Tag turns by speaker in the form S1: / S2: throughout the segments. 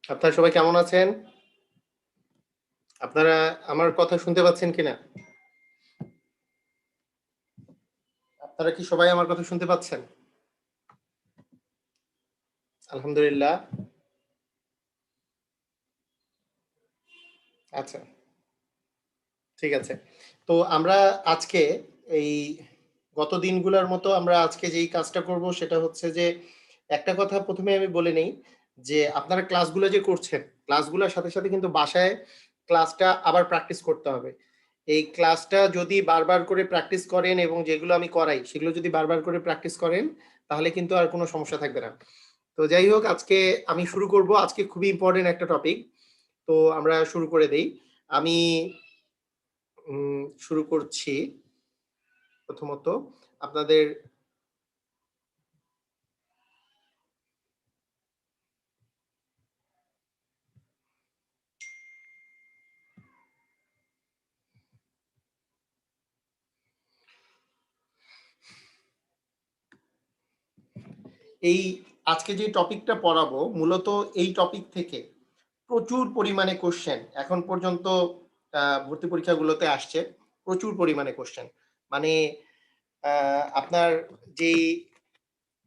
S1: আপনারা সবাই কেমন আছেন? আপনারা আমার কথা শুনতে পাচ্ছেন কিনা? আপনারা কি সবাই আমার কথা শুনতে পাচ্ছেন? আলহামদুলিল্লাহ। আচ্ছা, ঠিক আছে। তো আমরা আজকে এই গত দিনগুলোর মতো আমরা আজকে যেই কাজটা করব সেটা হচ্ছে যে একটা কথা ১ম এ আমি বলে নেই যে আপনারা ক্লাসগুলো যে করছেন, ক্লাসগুলোর সাথে, সাথে কিন্তু বাসায় ক্লাসটা আবার প্র্যাকটিস করতে হবে। এই ক্লাসটা যদি বারবার করে প্র্যাকটিস করেন এবং যেগুলো আমি করাই সেগুলো যদি বারবার করে প্র্যাকটিস করেন তাহলে কিন্তু আর কোনো সমস্যা থাকবে না। তো যাই হোক আজকে আমি শুরু করব। আজকে খুবই ইম্পোর্টেন্ট একটা টপিক। তো আমরা শুরু করে দেই। আমি শুরু করছি প্রথমত আপনাদের এই আজকে যে টপিকটা পড়াবো মূলত এই টপিক থেকে প্রচুর পরিমাণে কোশ্চেন এখন পর্যন্ত ভর্তি পরীক্ষাগুলোতে আসছে। প্রচুর পরিমাণে কোশ্চেন। মানে আপনার যেই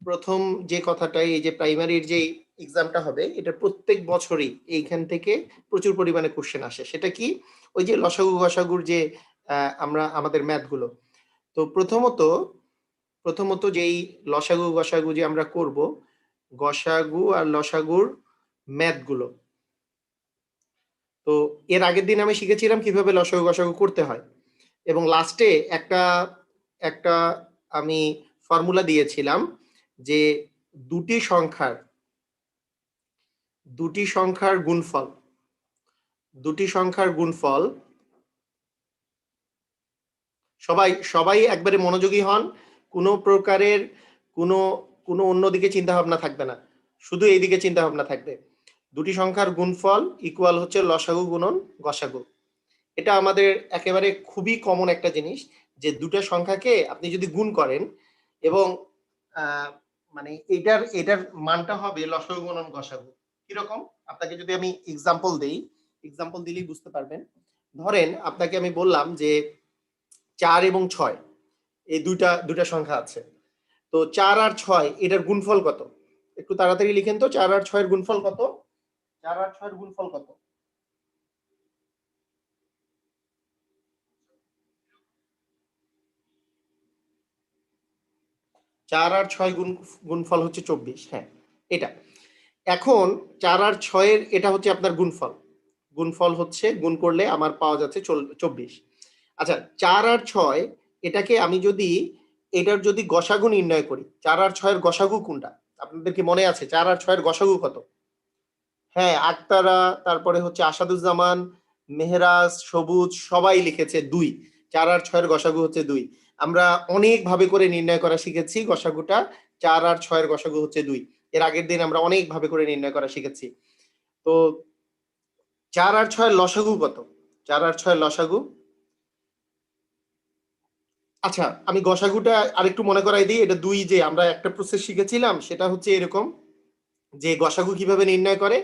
S1: প্রথম যে কথাটাই এই যে প্রাইমারির যে এক্সামটা হবে এটা প্রত্যেক বছরই এইখান থেকে প্রচুর পরিমাণে কোশ্চেন আসে। সেটা কি? ওই যে লসাগু গসাগুর যে আমরা আমাদের ম্যাথগুলো। তো প্রথমত যেই লসাগু গসাগু যে আমরা করব, গসাগু আর লসাগুর ম্যাথগুলো। তো এর আগের দিন আমি শিখেছিলাম কিভাবে লসাগু গসাগু করতে হয় এবং লাস্টে একটা একটা আমি ফর্মুলা দিয়েছিলাম যে দুটি সংখ্যার দুটি সংখ্যার গুণফল দুটি সংখ্যার গুণফল সবাই সবাই একবারে মনোযোগী হন। কোনো প্রকারের কোনো কোনো অন্যদিকে চিন্তা ভাবনা থাকবে না, শুধু এইদিকে চিন্তা ভাবনা থাকবে। দুটি সংখ্যার গুণফল ইকুয়াল হচ্ছে লসাগু গুণন গসাগু। এটা আমাদের একেবারে খুবই কমন একটা জিনিস যে দুটো সংখ্যাকে আপনি যদি গুণ করেন এবং মানে এটার এটার মানটা হবে লসাগু গুণন গসাগু। কিরকম? আপনাকে যদি আমি এক্সাম্পল দেই, এক্সাম্পল দিলেই বুঝতে পারবেন। ধরেন আপনাকে আমি বললাম যে ৪ এবং ৬ এই দুইটা সংখ্যা আছে। তো ৪ আর ৬ এটার গুণফল কত? একটু তাড়াতাড়ি লিখেন তো ৪ আর ৬ এর গুণফল কত? ৪ আর ৬ এর গুণফল কত? ৪ আর ৬ গুণফল হচ্ছে ২৪। হ্যাঁ, এটা। এখন ৪ আর ৬ এর এটা হচ্ছে আপনার গুণফল। গুণফল হচ্ছে গুণ করলে আমার পাওয়া যাচ্ছে ২৪। আচ্ছা, ৪ আর ৬ এটাকে আমি যদি এটার যদি গসাগু নির্ণয় করি, ৪ আর ৬ এর গসাগু কোনটা? আপনাদের কি মনে আছে ৪ আর ৬ এর গসাগু কত? হ্যাঁ, আক্তারা, তারপরে হচ্ছে আসাদুজ্জামান, মেহরাজ, সবুজ সবাই লিখেছে ২। ৪ আর ৬ এর গসাগু হচ্ছে ২। আমরা অনেক ভাবে করে নির্ণয় করা শিখেছি গসাগুটা। ৪ আর ৬ এর গসাগু হচ্ছে ২। এর আগের দিন আমরা অনেক ভাবে করে নির্ণয় করা শিখেছি। তো ৪ আর ৬ এর লসাগু কত? ৪ আর ৬ এর লসাগু? আচ্ছা, আমি গসাগুটা আরেকটু মনে করাই দিই। এটা ২ যে আমরা একটা প্রসেস শিখেছিলাম সেটা হচ্ছে এরকম যে গসাগু কিভাবে নির্ণয় করে,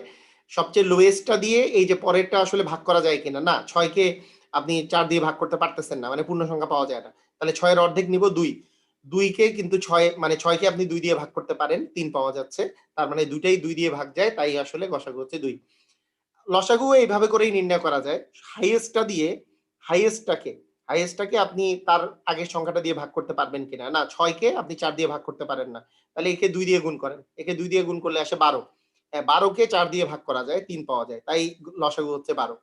S1: সবচেয়ে লোয়েস্টটা দিয়ে এই যে পরেরটা আসলে ভাগ করা যায় কিনা। না, ৬কে আপনি ৪ দিয়ে ভাগ করতে পারতেছেন না, মানে পূর্ণ সংখ্যা পাওয়া যায় না। তাহলে ৬ এর অর্ধেক নিব ২। ২ কে কিন্তু ৬ মানে ৬ কে আপনি ২ দিয়ে ভাগ করতে পারেন, ৩ পাওয়া যাচ্ছে। তার মানে দুইটাই ২ দিয়ে ভাগ যায়, তাই আসলে গসাগু হচ্ছে ২। লসাগু এইভাবে করেই নির্ণয় করা যায়। হাইয়েস্টটা দিয়ে হাইয়েস্টটাকে হাইয়েস্টটাকে আপনি তার আগের সংখ্যাটা দিয়ে ভাগ করতে পারবেন কিনা। না, ৬ কে আপনি ৪ দিয়ে ভাগ করতে পারেন না। তাহলে একে ২ দিয়ে গুণ করেন। একে ২ দিয়ে গুণ করলে আসে ১২। হ্যাঁ, ১২ কে ৪ দিয়ে ভাগ করা যায়, ৩ পাওয়া যায়। তাই লসাগু হচ্ছে ১২।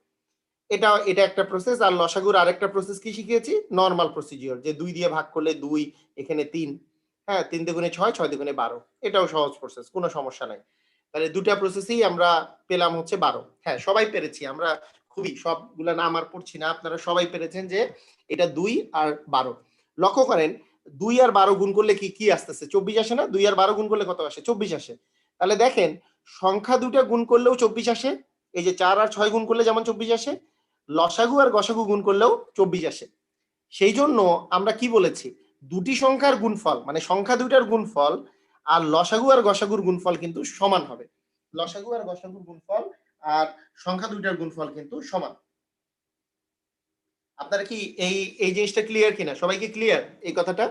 S1: এটা একটা প্রসেস। আর লসাগুর আরেকটা প্রসেস কি শিখিয়েছি? নরমাল প্রসিডিওর, যে ২ দিয়ে ভাগ করলে ২, এখানে ৩। হ্যাঁ, ৩ দুগুণে ৬, ৬ দুগুণে ১২। এটাও সহজ প্রসেস, কোনো সমস্যা নাই। তাহলে দুটা প্রসেসেই আমরা পেলাম হচ্ছে ১২। হ্যাঁ, সবাই পেরেছি আমরা। খুবই সবগুলা নাম আর পড়ছি না, আপনারা সবাই পেরেছেন যে এটা ২ আর ১২। লক্ষ্য করেন ২ আর ১২ গুণ করলে কি কি আসতেছে? ২৪ আসে না? ২ আর ১২ গুণ করলে কত আসে? ২৪ আসে। তাহলে দেখেন সংখ্যা দুটা গুণ করলেও ২৪ আসে। এই যে ৪ আর ৬ গুণ করলে যেমন ২৪ আসে, লসাগু আর গসাগু গুণ করলেও ২৪ আসে। সেই জন্য আমরা কি বলেছি? দুটি সংখ্যার গুণফল মানে সংখ্যা দুইটার গুণফল আর লসাগু আর গসাগুর গুণফল কিন্তু সমান হবে। লসাগু আর গসাগুর গুণফল আর সংখ্যা দুইটার গুণফল কিন্তু সমান। আপনারা কি এই জিনিসটা ক্লিয়ার কিনা? সবাই কি ক্লিয়ার এই কথাটা,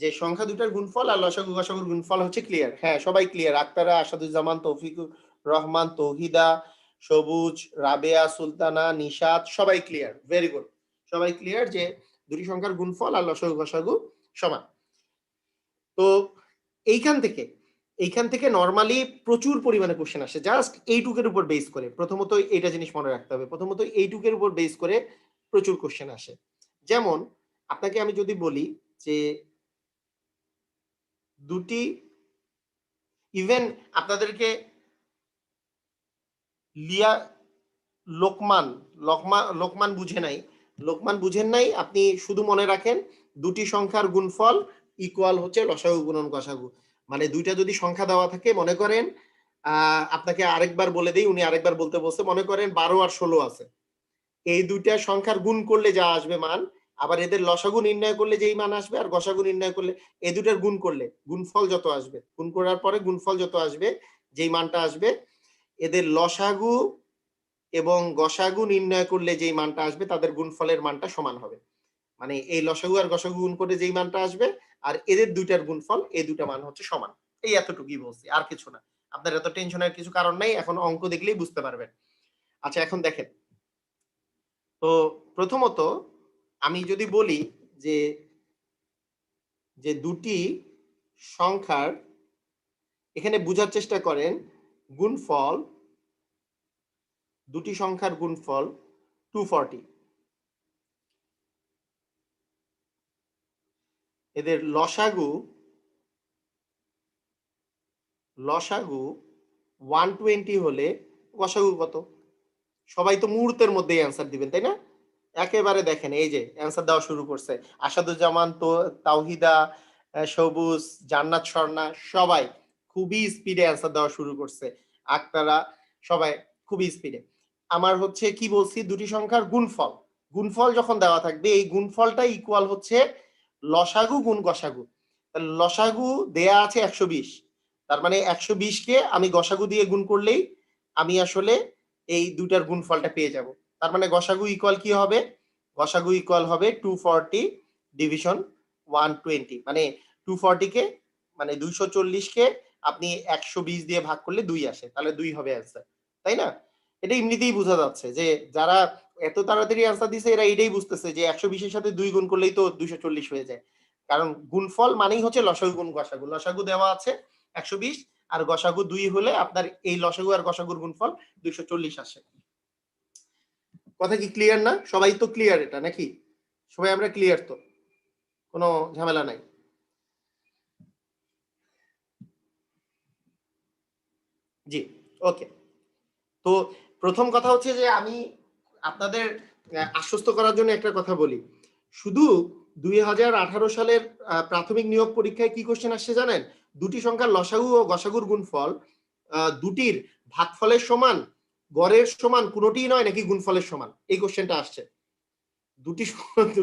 S1: যে সংখ্যা দুইটার গুণফল আর লসাগু গসাগুর গুণফল হচ্ছে ক্লিয়ার? হ্যাঁ, সবাই ক্লিয়ার। আক্তারা, আসাদুজ্জামান, তৌফিকুর রহমান, তৌহিদা, সবুজ, রাবেয়া, সুলতানা, নিশাত, সবাই ক্লিয়ার। ভেরি গুড, সবাই ক্লিয়ার যে দুটি সংখ্যার গুণফল আর লসাগু গসাগু সমান। তো এইখান থেকে নরমালি প্রচুর পরিমাণে কোশ্চেন আসে জাস্ট এইটুকের উপর বেস করে। প্রথমত এইটা জিনিস মনে রাখতে হবে, প্রথমত এইটুকের উপর বেস করে প্রচুর কোশ্চেন আসে। যেমন আপনাকে আমি যদি বলি যে দুটি, ইভেন আপনাদেরকে লিয়া লোকমান লোকমান বুঝেন নাই, আপনি শুধু মনে রাখেন দুটি সংখ্যার গুণফল ইকুয়াল হচ্ছে লসাগু গুণন গসাগু। মানে দুইটা যদি সংখ্যা দেওয়া থাকে, মনে করেন আপনাকে আরেকবার বলে দেই, উনি আরেকবার বলতে বলছে, মনে করেন 12 আর 16 আছে, এই দুইটা সংখ্যার গুণ করলে যা আসবে মান, আবার এদের লসাগু নির্ণয় করলে যেই মান আসবে, আর গসাগু নির্ণয় করলে, এই দুটার গুণ করলে গুণফল যত আসবে, গুণ করার পরে গুণফল যত আসবে, যেই মানটা আসবে, এদের লসাগু এবং গসাগু নির্ণয় করলে যেই মানটা আসবে, তাদের গুণফলের মানটা সমান হবে। মানে এই লসাগু আর গসাগু গুণ করে যেই মানটা আসবে আর এদের দুইটার গুণফল, এই দুটা মান হচ্ছে সমান। এই এতটুকুই বলছি, আর কিছু না। আপনার এত টেনশনের কিছু কারণ নাই, এখন অঙ্ক দেখলেই বুঝতে পারবেন। আচ্ছা, এখন দেখেন তো, প্রথমত আমি যদি বলি যে যে দুটি সংখ্যার, এখানে বোঝার চেষ্টা করেন, গুণফল, দুটি সংখ্যার গুণফল 240, এদের লসাগু 120 হলে গসাগু কত? সবাই তো মুহূর্তের মধ্যেই অ্যান্সার দিবেন, তাই না? একেবারে দেখেন এই যে অ্যান্সার দেওয়া শুরু করছে, আসাদুজ্জামান, তো তাওহিদা, সবুজ, জান্নাত স্বর্ণা, সবাই খুবই স্পিডে অ্যান্সার দেওয়া শুরু করছে। আক্তারা, সবাই খুবই স্পিডে। আমার হচ্ছে কি বলছি, দুটি সংখ্যার গুণফল, গুণফল যখন দেওয়া থাকবে, এই গুণফলটা ইকুয়াল হচ্ছে লসাগু গুণ গসাগু। তাহলে লসাগু দেয়া আছে 120, তার মানে 120 কে আমি গসাগু দিয়ে গুণ করলেই আমি আসলে এই দুটার গুণফলটা পেয়ে যাব। তার মানে গসাগু ইকুয়াল কি হবে? গসাগু ইকুয়াল হবে 240 ডিভিশন 120, মানে 240 কে, মানে 240 কে আপনি 120 দিয়ে ভাগ করলে 2 আসে, তাহলে 2 হবে অ্যান্সার, তাই না? এটা এমনিতেই বোঝা যাচ্ছে যে যারা এত তাড়াতাড়ি অ্যান্সার দিছে, এরা এটাই বুঝতেছে যে 120 এর সাথে 2 গুণ করলেই তো 240 হয়ে যায়। কারণ গুণফল মানেই হচ্ছে লসাগু গুণ গসাগু। লসাগু দেওয়া আছে 120, আর গসাগু 2 হলে আপনার এই লসাগু আর গসাগুর গুণফল 240 আসে। কথা কি ক্লিয়ার না? সবাই তো ক্লিয়ার এটা নাকি? সবাই আমরা ক্লিয়ার তো, কোনো ঝামেলা নাই। জি, ওকে। তো প্রথম কথা হচ্ছে যে আমি আপনাদের আশ্বস্ত করার জন্য একটা কথা বলি, শুধু 2018 সালের প্রাথমিক নিয়োগ পরীক্ষায় কি কোশ্চেন আসছে জানেন? দুটি সংখ্যার লসাগু ও গসাগুর গুণফল দুটির ভাগফলের সমান, গড়ের সমান, কোনোটিই নয় নাকি গুণফলের সমান, এই কোশ্চেনটা আসছে।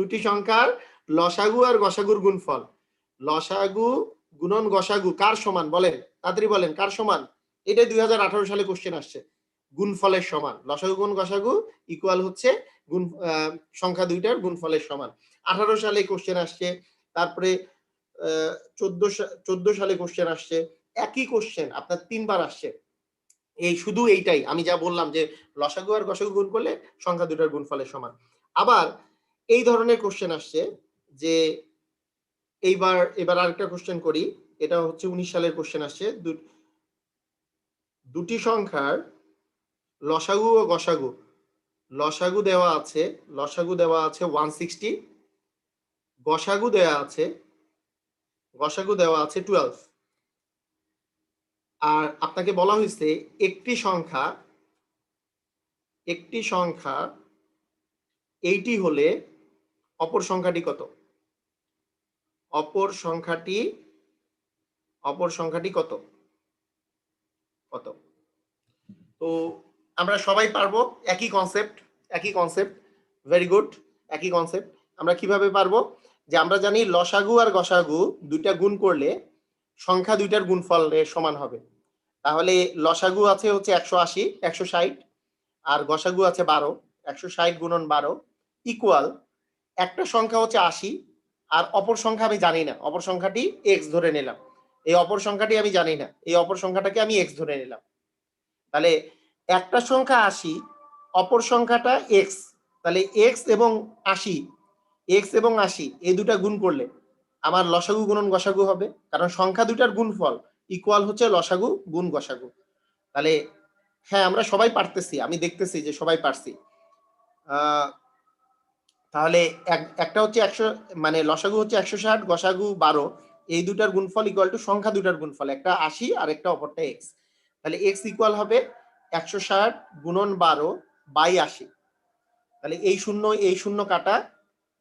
S1: দুটি সংখ্যার লসাগু আর গসাগুর গুণফল, লসাগু গুণন গসাগু কার সমান বলেন, তাড়াতাড়ি বলেন কার সমান? এটাই 2018 সালে কোশ্চেন আসছে, গুণফলের সমান। লসাগু গুণ গসাগু ইকুয়াল হচ্ছে গুণ, সংখ্যা দুইটার গুণফলের সমান। 18 সালে কোশ্চেন আসছে, তারপরে 14 সালে কোশ্চেন আসছে, একই কোশ্চেন আপনার 3 বার আসছে। এই শুধু এইটাই আমি যা বললাম যে লসাগু আর গসাগু গুণ করলে সংখ্যা দুটার গুণফলের সমান। আবার এই ধরনের কোশ্চেন আসছে যে এবার আরেকটা কোশ্চেন করি, এটা হচ্ছে 19 সালের কোশ্চেন আসছে, দুটি সংখ্যার লসাগু ও গসাগু, লসাগু দেওয়া আছে 160, গসাগু দেওয়া আছে 12, আর আপনাকে বলা হয়েছে একটি সংখ্যা 80 হলে অপর সংখ্যাটি কত? অপর সংখ্যাটি কত? তো আমরা সবাই পারবো, একই কনসেপ্ট, ভেরি গুড, একই কনসেপ্ট। আমরা কিভাবে পারবো? যে আমরা জানি লসাগু আর গসাগু দুইটা গুণ করলে সংখ্যা দুইটার গুণফল সমান হবে। তাহলে লসাগু আছে হচ্ছে 180, 160, আর গসাগু আছে 12, 160 গুণন 12 ইকুয়াল একটা সংখ্যা হচ্ছে 80 আর অপর সংখ্যা আমি জানি না, অপর সংখ্যাটি এক্স ধরে নিলাম। এই অপর সংখ্যাটি আমি জানি না, এই অপর সংখ্যাটাকে আমি এক্স ধরে নিলাম। তাহলে একটা সংখ্যা 80, অপর সংখ্যাটা এক্স, তাহলে এক্স এবং 80, এক্স এবং 80 এই দুটা গুণ করলে আমার লসাগু গুণন গসাগু হবে, কারণ সংখ্যা দুটার গুণফল ইকুয়াল হচ্ছে লসাগু গুণ গসাগু। তাহলে হ্যাঁ, আমরা সবাই পারতেছি, আমি দেখতেছি যে সবাই পারছি। তাহলে একটা হচ্ছে 100, মানে লসাগু হচ্ছে 160, গসাগু 12, এই দুটার গুণফল ইকুয়াল টু সংখ্যা দুটার গুণফল, একটা 80 আর একটা অপরটা এক্স। তাহলে এক্স ইকুয়াল হবে 160 গুণন 12 বাই 80। তাহলে এই শূন্য কাটা,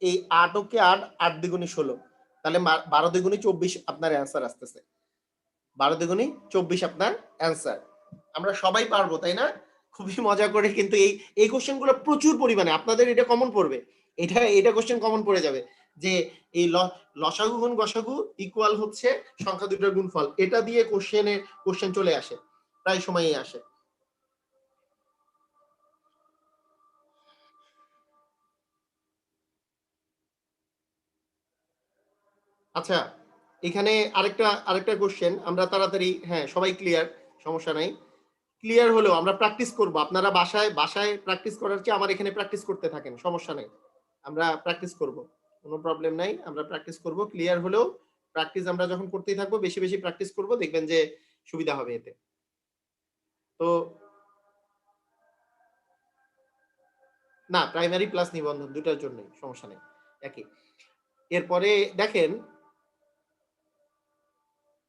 S1: এই 8 ওকে 8, 8 দ্বিগুণে 16, তাহলে 12 দ্বিগুণে 24 আপনার অ্যান্সার আসতেছে। 12 দ্বিগুণে 24 আপনার অ্যান্সার। আমরা সবাই পারবো, তাই না? খুবই মজা করে, কিন্তু এই কোশ্চেনগুলো প্রচুর পরিমাণে আপনাদের এটা কমন পড়বে, এটা কোশ্চেন কমন পড়ে যাবে যে এই লসাগু গুণ গসাগু ইকুয়াল হচ্ছে সংখ্যা দুটোর গুণফল, এটা দিয়ে কোশ্চেন চলে আসে, প্রায় সময়ই আসে। আচ্ছা, এখানে আরেকটা কোশ্চেন, আমরা তাড়াতাড়ি, হ্যাঁ সবাই ক্লিয়ার, সমস্যা নাই। ক্লিয়ার হলেও আমরা প্র্যাকটিস করব, আপনারা বাসায় প্র্যাকটিস করার চেয়ে আমার এখানে প্র্যাকটিস করতে থাকেন, সমস্যা নেই, আমরা প্র্যাকটিস করব, কোনো প্রবলেম নাই, আমরা প্র্যাকটিস করব। ক্লিয়ার হলেও প্র্যাকটিস আমরা যখন করতেই থাকবো, বেশি বেশি প্র্যাকটিস করব, দেখবেন যে সুবিধা হবে এতে। তো না, প্রাইমারি প্লাস নিবন্ধন দুটার জন্যই, সমস্যা নেই, একই। এরপরে দেখেন,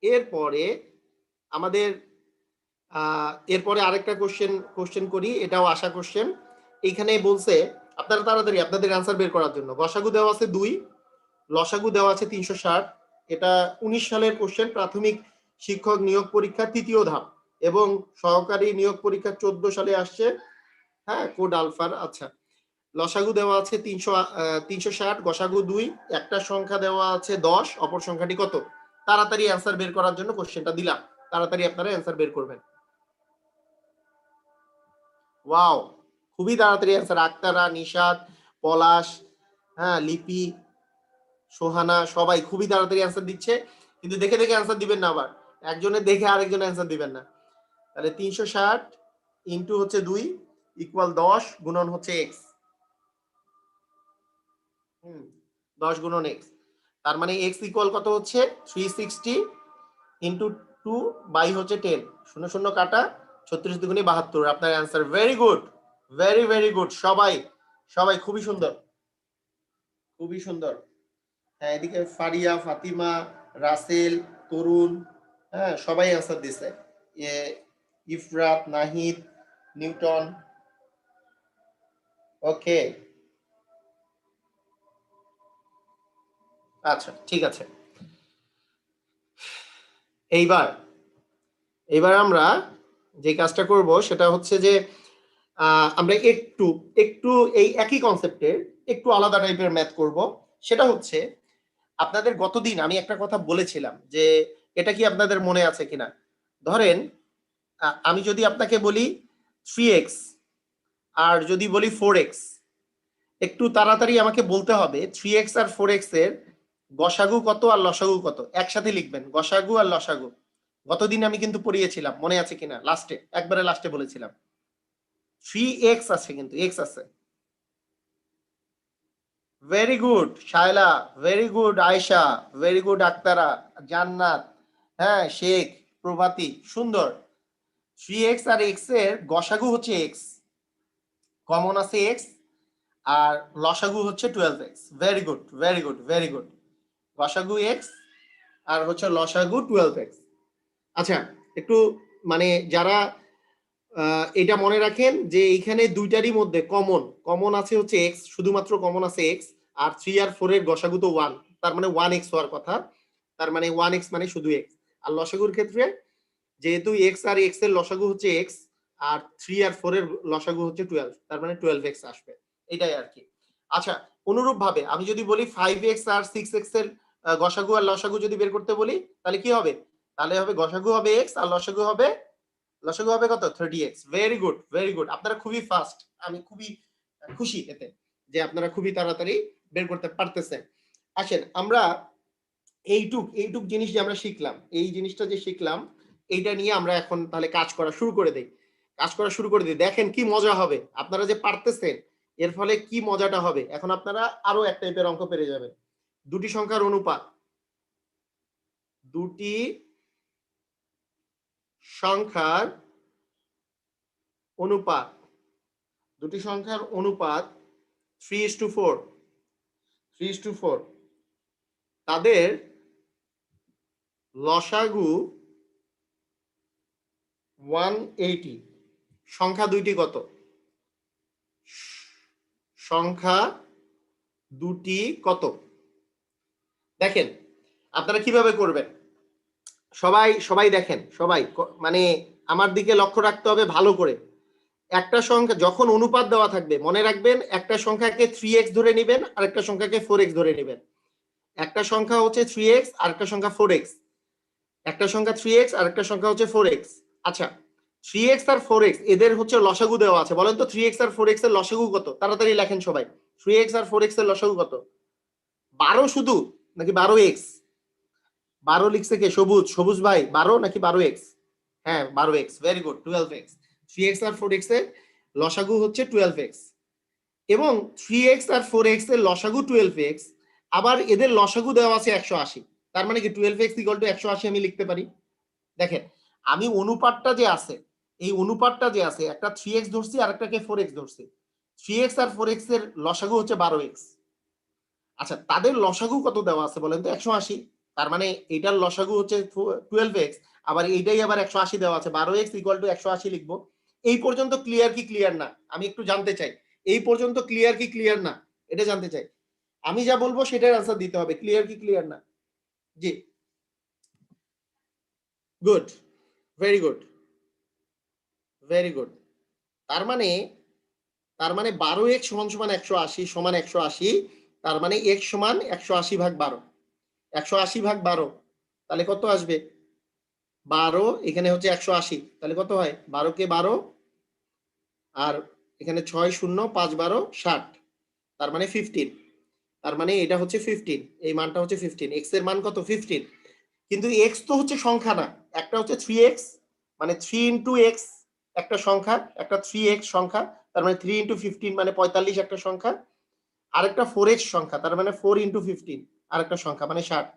S1: এরপরে আমাদের এরপরে আরেকটা কোশ্চেন করি, এটাও আশা কোশ্চেন। এইখানে বলছে আপনারা তাড়াতাড়ি আপনাদের অ্যান্সার বের করার জন্য, গসাগু দেওয়া আছে 2, লসাগু দেওয়া আছে 360, এটা 19 সালের কোশ্চেন, প্রাথমিক শিক্ষক নিয়োগ পরীক্ষা 3য় ধাপ, এবং সহকারী নিয়োগ পরীক্ষা 14 সালে আসছে, হ্যাঁ কোড আলফার। আচ্ছা, লসাগু দেওয়া আছে 360, গসাগু 2, একটা সংখ্যা দেওয়া আছে 10, অপর সংখ্যাটি কত? তাড়াতাড়ি অ্যান্সার বের করার জন্য কোশ্চেনটা দিলাম, তাড়াতাড়ি আপনারা অ্যান্সার বের করবেন। ওয়াও, খুবই তাড়াতাড়ি অ্যান্সার, আক্তারা, নিশাদ, পলাশ, হ্যাঁ লিপি, সোহানা, সবাই খুবই তাড়াতাড়ি অ্যান্সার দিচ্ছে, কিন্তু দেখে দেখে অ্যান্সার দিবেন না, আবার একজনের দেখে আরেকজন অ্যান্সার দিবেন না। তাহলে 360 ইন্টু হচ্ছে 2 ইকুয়াল 10 গুণন হচ্ছে এক্স, 10 গুণন এক্স, তার মানে এক্স ইকুয়াল কত হচ্ছে 360 ইন্টু 2 বাই হচ্ছে 10, 0 0 কাটা, 36 দুগুণে 72, আপনার answer. Very good, very very good, সবাই সবাই খুবই সুন্দর, খুবই সুন্দর। হ্যাঁ, এদিকে ফারিয়া, ফাতিমা, রাসেল, তরুণ, হ্যাঁ সবাই অ্যান্সার দিছে, ইফরাত, নাহিদ, নিউটন, ওকে। আচ্ছা ঠিক আছে, এইবার আমরা যে কাজটা করব সেটা হচ্ছে যে আমরা একটু একটু এই একই কনসেপ্টের একটু আলাদা টাইপের ম্যাথ করব। সেটা হচ্ছে, আপনাদের গতদিন আমি একটা কথা বলেছিলাম, যে এটা কি আপনাদের মনে আছে কিনা। ধরেন আমি যদি আপনাকে বলি 3x আর যদি বলি 4x, একটু তাড়াতাড়ি আমাকে বলতে হবে 3x আর 4x এর গসাগু কত আর লসাগু কত, একসাথে লিখবেন গসাগু আর লসাগু। গতদিন আমি কিন্তু পড়িয়েছিলাম, মনে আছে কিনা, একবারে লাস্টে বলেছিলাম 3x আছে, কিন্তু x আছে। Very good Shaila, very good Ayesha, very good Aktara, Jannat, হ্যাঁ শেখ, প্রভাতী, সুন্দর। 3x আর x এর গসাগু হচ্ছে x, কমন আছে x, আর লসাগু হচ্ছে 12x। Very good, very good, very good, গসাগু x আর হচ্ছে লসাগু 12x। আচ্ছা, একটু মানে যারা এটা মনে রাখেন যে এইখানে দুইটারই মধ্যে কমন আছে হচ্ছে x, শুধুমাত্র কমন আছে x, আর 3 আর 4 এর গসাগু তো 1, তার মানে 1x হওয়ার কথা, তার মানে 1x মানে শুধু x। আর লসাগুর ক্ষেত্রে যেহেতু x আর x এর লসাগু হচ্ছে x, আর 3 আর 4 এর লসাগু হচ্ছে 12, তার মানে 12x আসবে, এটাই আর কি। আচ্ছা, অনুরূপ ভাবে আমি যদি বলি 5x আর 6x এর গসাগু আর লসাগু যদি বের করতে বলি, তাহলে কি হবে? তাহলে হবে গসাগু হবে x আর লসাগু হবে লসাগু হবে কত 30x। Very good, very good, আপনারা খুবই ফাস্ট, আমি খুবই খুশি এতে যে আপনারা খুবই তাড়াতাড়ি বের করতে পারতেছেন। আসেন আমরা এইটুক জিনিস যে আমরা শিখলাম, এই জিনিসটা যে শিখলাম এইটা নিয়ে আমরা এখন তাহলে কাজ করা শুরু করে দেই। দেখেন কি মজা হবে, আপনারা যে পারতেছেন এর ফলে কি মজাটা হবে। এখন আপনারা আরো এক টাইপের অঙ্ক পেরে যাবেন। দুটি সংখ্যার অনুপাত, দুটি সংখ্যার অনুপাত, দুটি সংখ্যার অনুপাত 3:4, 3:4, তাদের লসাগু 180। সংখ্যা দুইটি কত? সংখ্যা দুটি কত? দেখেন আপনারা কিভাবে করবেন, সবাই দেখেন, সবাই মানে আমার দিকে লক্ষ্য রাখতে হবে ভালো করে। একটা সংখ্যা যখন অনুপাত দেওয়া থাকবে মনে রাখবেন, একটা সংখ্যাকে 3x ধরে নেবেন আর একটা সংখ্যাকে 4x ধরে নেবেন। একটা সংখ্যা হচ্ছে 3x আর একটা সংখ্যা 4x, একটা সংখ্যা 3x আর একটা সংখ্যা হচ্ছে 4x। আচ্ছা 3x আর 4x এদের হচ্ছে লসাগু দেওয়া আছে, বলেন তো 3x আর 4x এর লসাগু কত? তাড়াতাড়ি লেখেন সবাই, 3x আর 4x এর লসাগু কত? 12 শুধু নাকি 12x? 12 লিখছে কে? সবুজ ভাই, 12 নাকি 12x? হ্যাঁ 12x, very good, 12x। 3x আর 4x এর লসাগু হচ্ছে 12x এবং 3x আর 4x এর লসাগু 12x, আবার এদের লসাগু দেওয়া আছে 180। তার মানে কি 12x = 180 আমি লিখতে পারি। দেখেন আমি অনুপাতটা যে আছে, এই অনুপাতটা যে আছে, একটা 3x ধরছি আর একটাকে 4x ধরছি। 3x আর 4x এর লসাগু হচ্ছে 12x। আচ্ছা তাদের লসাগু কত দেওয়া আছে বলেন তো? 180। তার মানে এটার লসাগু হচ্ছে 12x, আবার এইটাই আবার 180 দেওয়া আছে, 12x = 180 লিখবো। এই পর্যন্ত ক্লিয়ার কি ক্লিয়ার না? আমি একটু জানতে চাই, এই পর্যন্ত ক্লিয়ার কি ক্লিয়ার না এটা জানতে চাই। আমি যা বলবো সেটার আনসার দিতে হবে, ক্লিয়ার কি ক্লিয়ার না? জি, good, very good, very good. তার মানে 12x = 180 সমান 180, তার মানে x সমান 180/12। 180/12 তাহলে কত আসবে? 12, এখানে হচ্ছে 180, তাহলে কত হয়? 12 কে 12 আর এখানে 6 0 5 12 60, তার মানে 15। তার মানে এটা হচ্ছে 15, এই মানটা হচ্ছে 15, x এর মান কত? 15। কিন্তু x তো হচ্ছে সংখ্যা না, একটা হচ্ছে 3x, মানে 3 × x একটা সংখ্যা, একটা 3x সংখ্যা, তার মানে 3 × 15 মানে 45 একটা সংখ্যা, আরেকটা 4x সংখ্যা, তার মানে 4 × 15 আরেকটা সংখ্যা মানে 60।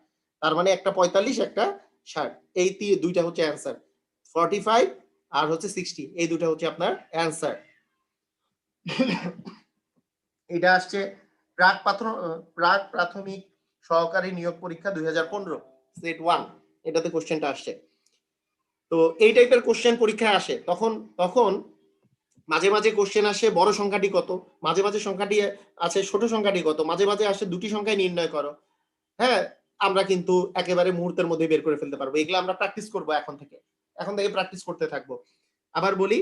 S1: তার মানে একটা 45 একটা 60, এই দুইটা হচ্ছে অ্যান্সার। 45 আর হচ্ছে 60, এই দুটো হচ্ছে আপনার অ্যান্সার। এটা আসছে প্রাক প্রাথমিক সহকারী নিয়োগ পরীক্ষা 2015 সেট 1, এটাতে কোশ্চেনটা আসছে। তো এই টাইপের কোশ্চেন পরীক্ষায় আসে, তখন মাঝে মাঝে কোশ্চেন আসে বড় সংখ্যাটি কত, মাঝে মাঝে সংখ্যাটি আছে ছোট সংখ্যাটি কত, মাঝে মাঝে আসে দুটি সংখ্যায় নির্ণয় করো। হ্যাঁ আমরা কিন্তু একেবারে মুহূর্তের মধ্যে বের করে ফেলতে পারবো, এগুলো আমরা প্র্যাকটিস করবো এখন থেকে প্র্যাকটিস করতে থাকবো। আবার বলি,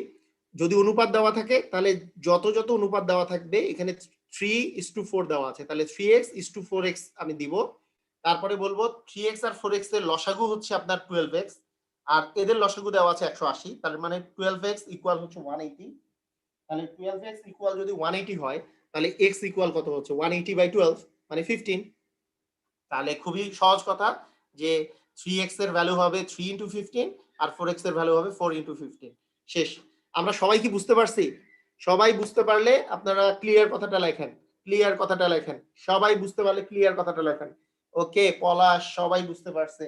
S1: যদি অনুপাত দেওয়া থাকে তাহলে যত অনুপাত দেওয়া থাকবে, এখানে 3:4 দেওয়া আছে, তাহলে 3x:4x আমি দিব। তারপরে বলবো 3x আর 4x এর লসাগু হচ্ছে আপনার 12x, আর এদের লসাগু দেওয়া আছে 180, তার মানে 12x = হচ্ছে 180। তাহলে 12x = যদি 180 হয়, তাহলে x = কত হচ্ছে? 180/12 মানে 15। তাহলে খুবই সহজ কথা যে 3x এর ভ্যালু হবে 3 × 15 আর 4x এর ভ্যালু হবে 4 × 15। শেষ। আমরা সবাই কি বুঝতে পারছি? সবাই বুঝতে পারলে আপনারা ক্লিয়ার কথাটা লেখেন, ক্লিয়ার কথাটা লেখেন। সবাই বুঝতে পারলে ক্লিয়ার কথাটা লেখেন। ওকে পলাশ, সবাই বুঝতে পারছে,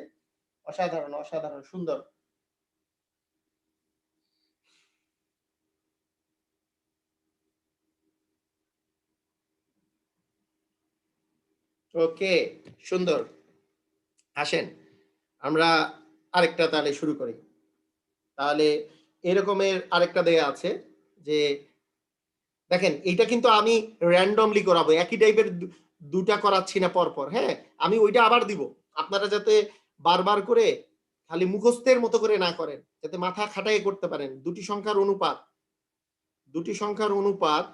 S1: অসাধারণ, অসাধারণ, সুন্দর। ওকে সুন্দর। আসেন আমরা আরেকটা তাহলে শুরু করি। তাহলে এরকমের আরেকটা দেয়া আছে যে দেখেন এইটা কিন্তু আমি র্যান্ডমলি করাবো, একই টাইপের দুটা করাচ্ছি না পরপর। হ্যাঁ আমি ওইটা আবার দিব, আপনারা যাতে বারবার করে খালি মুখস্থের মতো করে না করেন, যাতে মাথা খাটাই করতে পারেন। দুটি সংখ্যার অনুপাত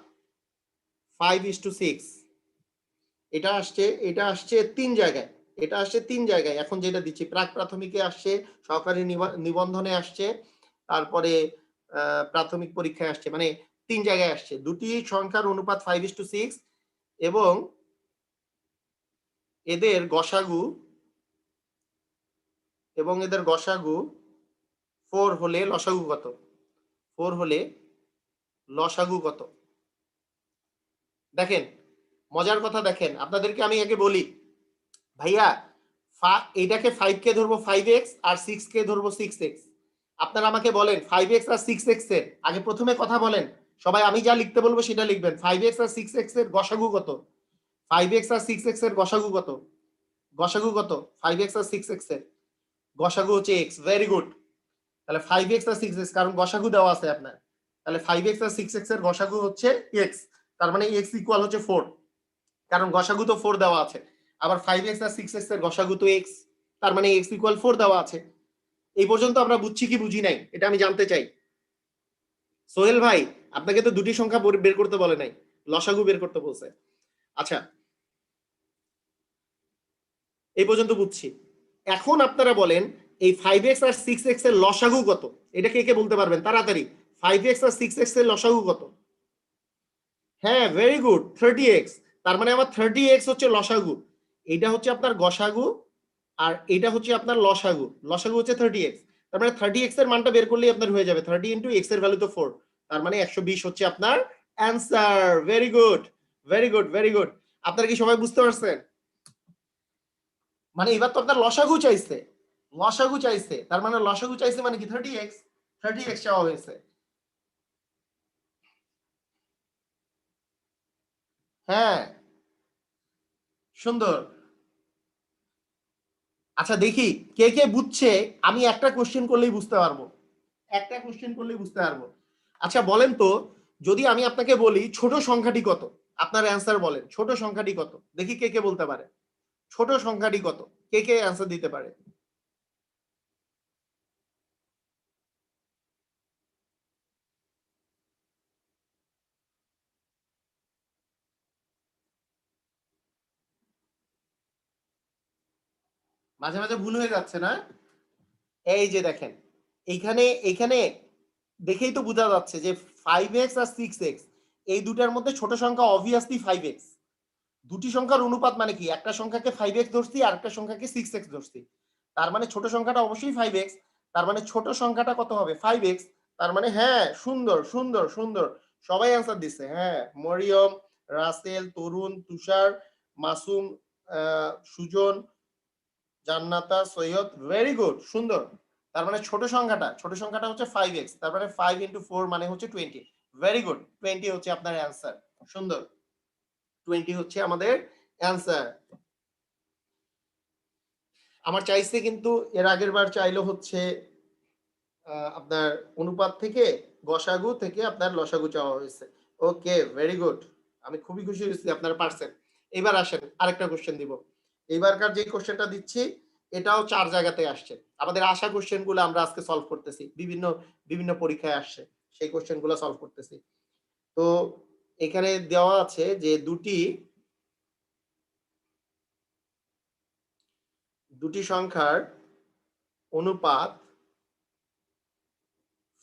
S1: 5:6, এটা আসছে 3 জায়গায়, এখন যেটা দিচ্ছি প্রাক প্রাথমিকে আসছে, সহকারী নিবন্ধনে আসছে, তারপরে প্রাথমিক পরীক্ষায় আসছে, মানে ৩ জায়গায় আসছে। দুটি সংখ্যার অনুপাত 5:6 এবং এদের গসাগু 4 হলে লসাগু কত? 4 হলে লসাগু কত? দেখেন মজার কথা, দেখেন আপনাদেরকে আমি আগে বলি ভাইয়া, এইটাকে 5 কে ধরবো 5x আর 6 কে ধরবো 6x। আপনারা আমাকে বলেন 5x আর 6x এর আগে প্রথমে কথা বলেন সবাই, আমি যা লিখতে বলবো সেটা লিখবেন। 5x আর 6x এর গসাগু কত? 5x আর 6x এর গসাগু কত? গসাগু কত 5x আর 6x এর? গসাগু হচ্ছে x। Very good. তাহলে 5x আর 6x, কারণ গসাগু দেওয়া আছে আপনার, তাহলে 5x আর 6x এর গসাগু হচ্ছে x। তার মানে x ইকুয়াল হচ্ছে 4, কারণ গসাগু তো 4 দেওয়া আছে। আবার 5x আর 6x এর গসাগু তো x, তার মানে x ইকুয়াল 4 দেওয়া আছে। এই পর্যন্ত আমরা বুঝছি কি বুঝি নাই এটা আমি জানতে চাই। সোহেল ভাই, আপনাকে তো দুটি সংখ্যা বের করতে বলে নাই, লসাগু বের করতে বলছে। আচ্ছা, এই পর্যন্ত বুঝছি। এখন আপনারা বলেন এই 5x আর 6x এর লসাগু কত? এটা কে কে বলতে পারবেন তাড়াতাড়ি? 5x আর 6x এর লসাগু কত? হ্যাঁ, ভেরি গুড, 30x। তার মানে আমার 30x হচ্ছে লসাগু, এটা হচ্ছে আপনার গসাগু, আর এটা হচ্ছে আপনার লসাগু। লসাগু হচ্ছে 30x। তার মানে 30x এর মানটা বের করলেই আপনার হয়ে যাবে 30 ইন্টু x এর ভ্যালু তো 4, তার মানে 120 হচ্ছে আপনার answer. Very good, very good, very good. আপনারা কি সবাই বুঝতে পারছেন? মানে এবার তো আপনার লসাগু চাইছে, লসাগু চাইছে, তার মানে লসাগু চাইছে মানে কি 30x, 30x চাওয়া হয়েছে। হ্যাঁ, সুন্দর। আচ্ছা দেখি কে কে বুঝছে। আমি একটা কোশ্চেন করলেই বুঝতে পারবো, একটা কোশ্চেন করলেই বুঝতে পারবো। আচ্ছা বলেন তো, যদি আমি আপনাকে বলি ছোট সংখ্যাটি কত, আপনার অ্যান্সার বলেন ছোট সংখ্যাটি কত, দেখি কে কে বলতে পারে ছোট সংখ্যাটি কত, কে কে অ্যান্সার দিতে পারে। মাঝে মাঝে ভুল হয়ে যাচ্ছে না? এই যে দেখেন, এইখানে এইখানে দেখেই তো বোঝা যাচ্ছে যে 5x আর 6x এই দুটার মধ্যে ছোট সংখ্যা অবভিয়াসলি 5x। দুটি সংখ্যার অনুপাত মানে কি, একটা সংখ্যাকে 5x ধরছি আর একটা সংখ্যাকে 6x ধরছি, তার মানে ছোট সংখ্যাটা অবশ্যই 5x। তার মানে ছোট সংখ্যাটা কত হবে 5x। তার মানে হ্যাঁ, সুন্দর সুন্দর সুন্দর, সবাই অ্যান্সার দিচ্ছে। হ্যাঁ, মরিয়ম, রাসেল, তরুণ, তুষার, মাসুম, সুজন, জান্নাতা, সৈয়দ, ভেরি গুড, সুন্দর। তার মানে ছোট সংখ্যাটা হচ্ছে 5x, তার মানে 5 ইন্টু 4 মানে হচ্ছে 20। ভেরি গুড, 20 হচ্ছে আপনার অ্যান্সার। সুন্দর, 20 হচ্ছে আমাদের অ্যান্সার। আমার চাইছে কিন্তু এর আগের বার চাইলো হচ্ছে আপনার অনুপাত থেকে গসাগু থেকে আপনার লসাগু চাওয়া হয়েছে। ওকে, ভেরি গুড, আমি খুবই খুশি হয়েছি আপনার পারছেন। এবার আসেন আরেকটা কোশ্চেন দিব। এইবারকার যে কোশ্চেনটা দিচ্ছি এটাও 4 জায়গাতে আসছে। আমাদের আশা কোশ্চেন গুলো আমরা আজকে সলভ করতেছি, বিভিন্ন বিভিন্ন পরীক্ষায় আসছে, সেই কোশ্চেন গুলো সলভ করতেছি। তো এখানে দেওয়া আছে যে দুটি সংখ্যার অনুপাত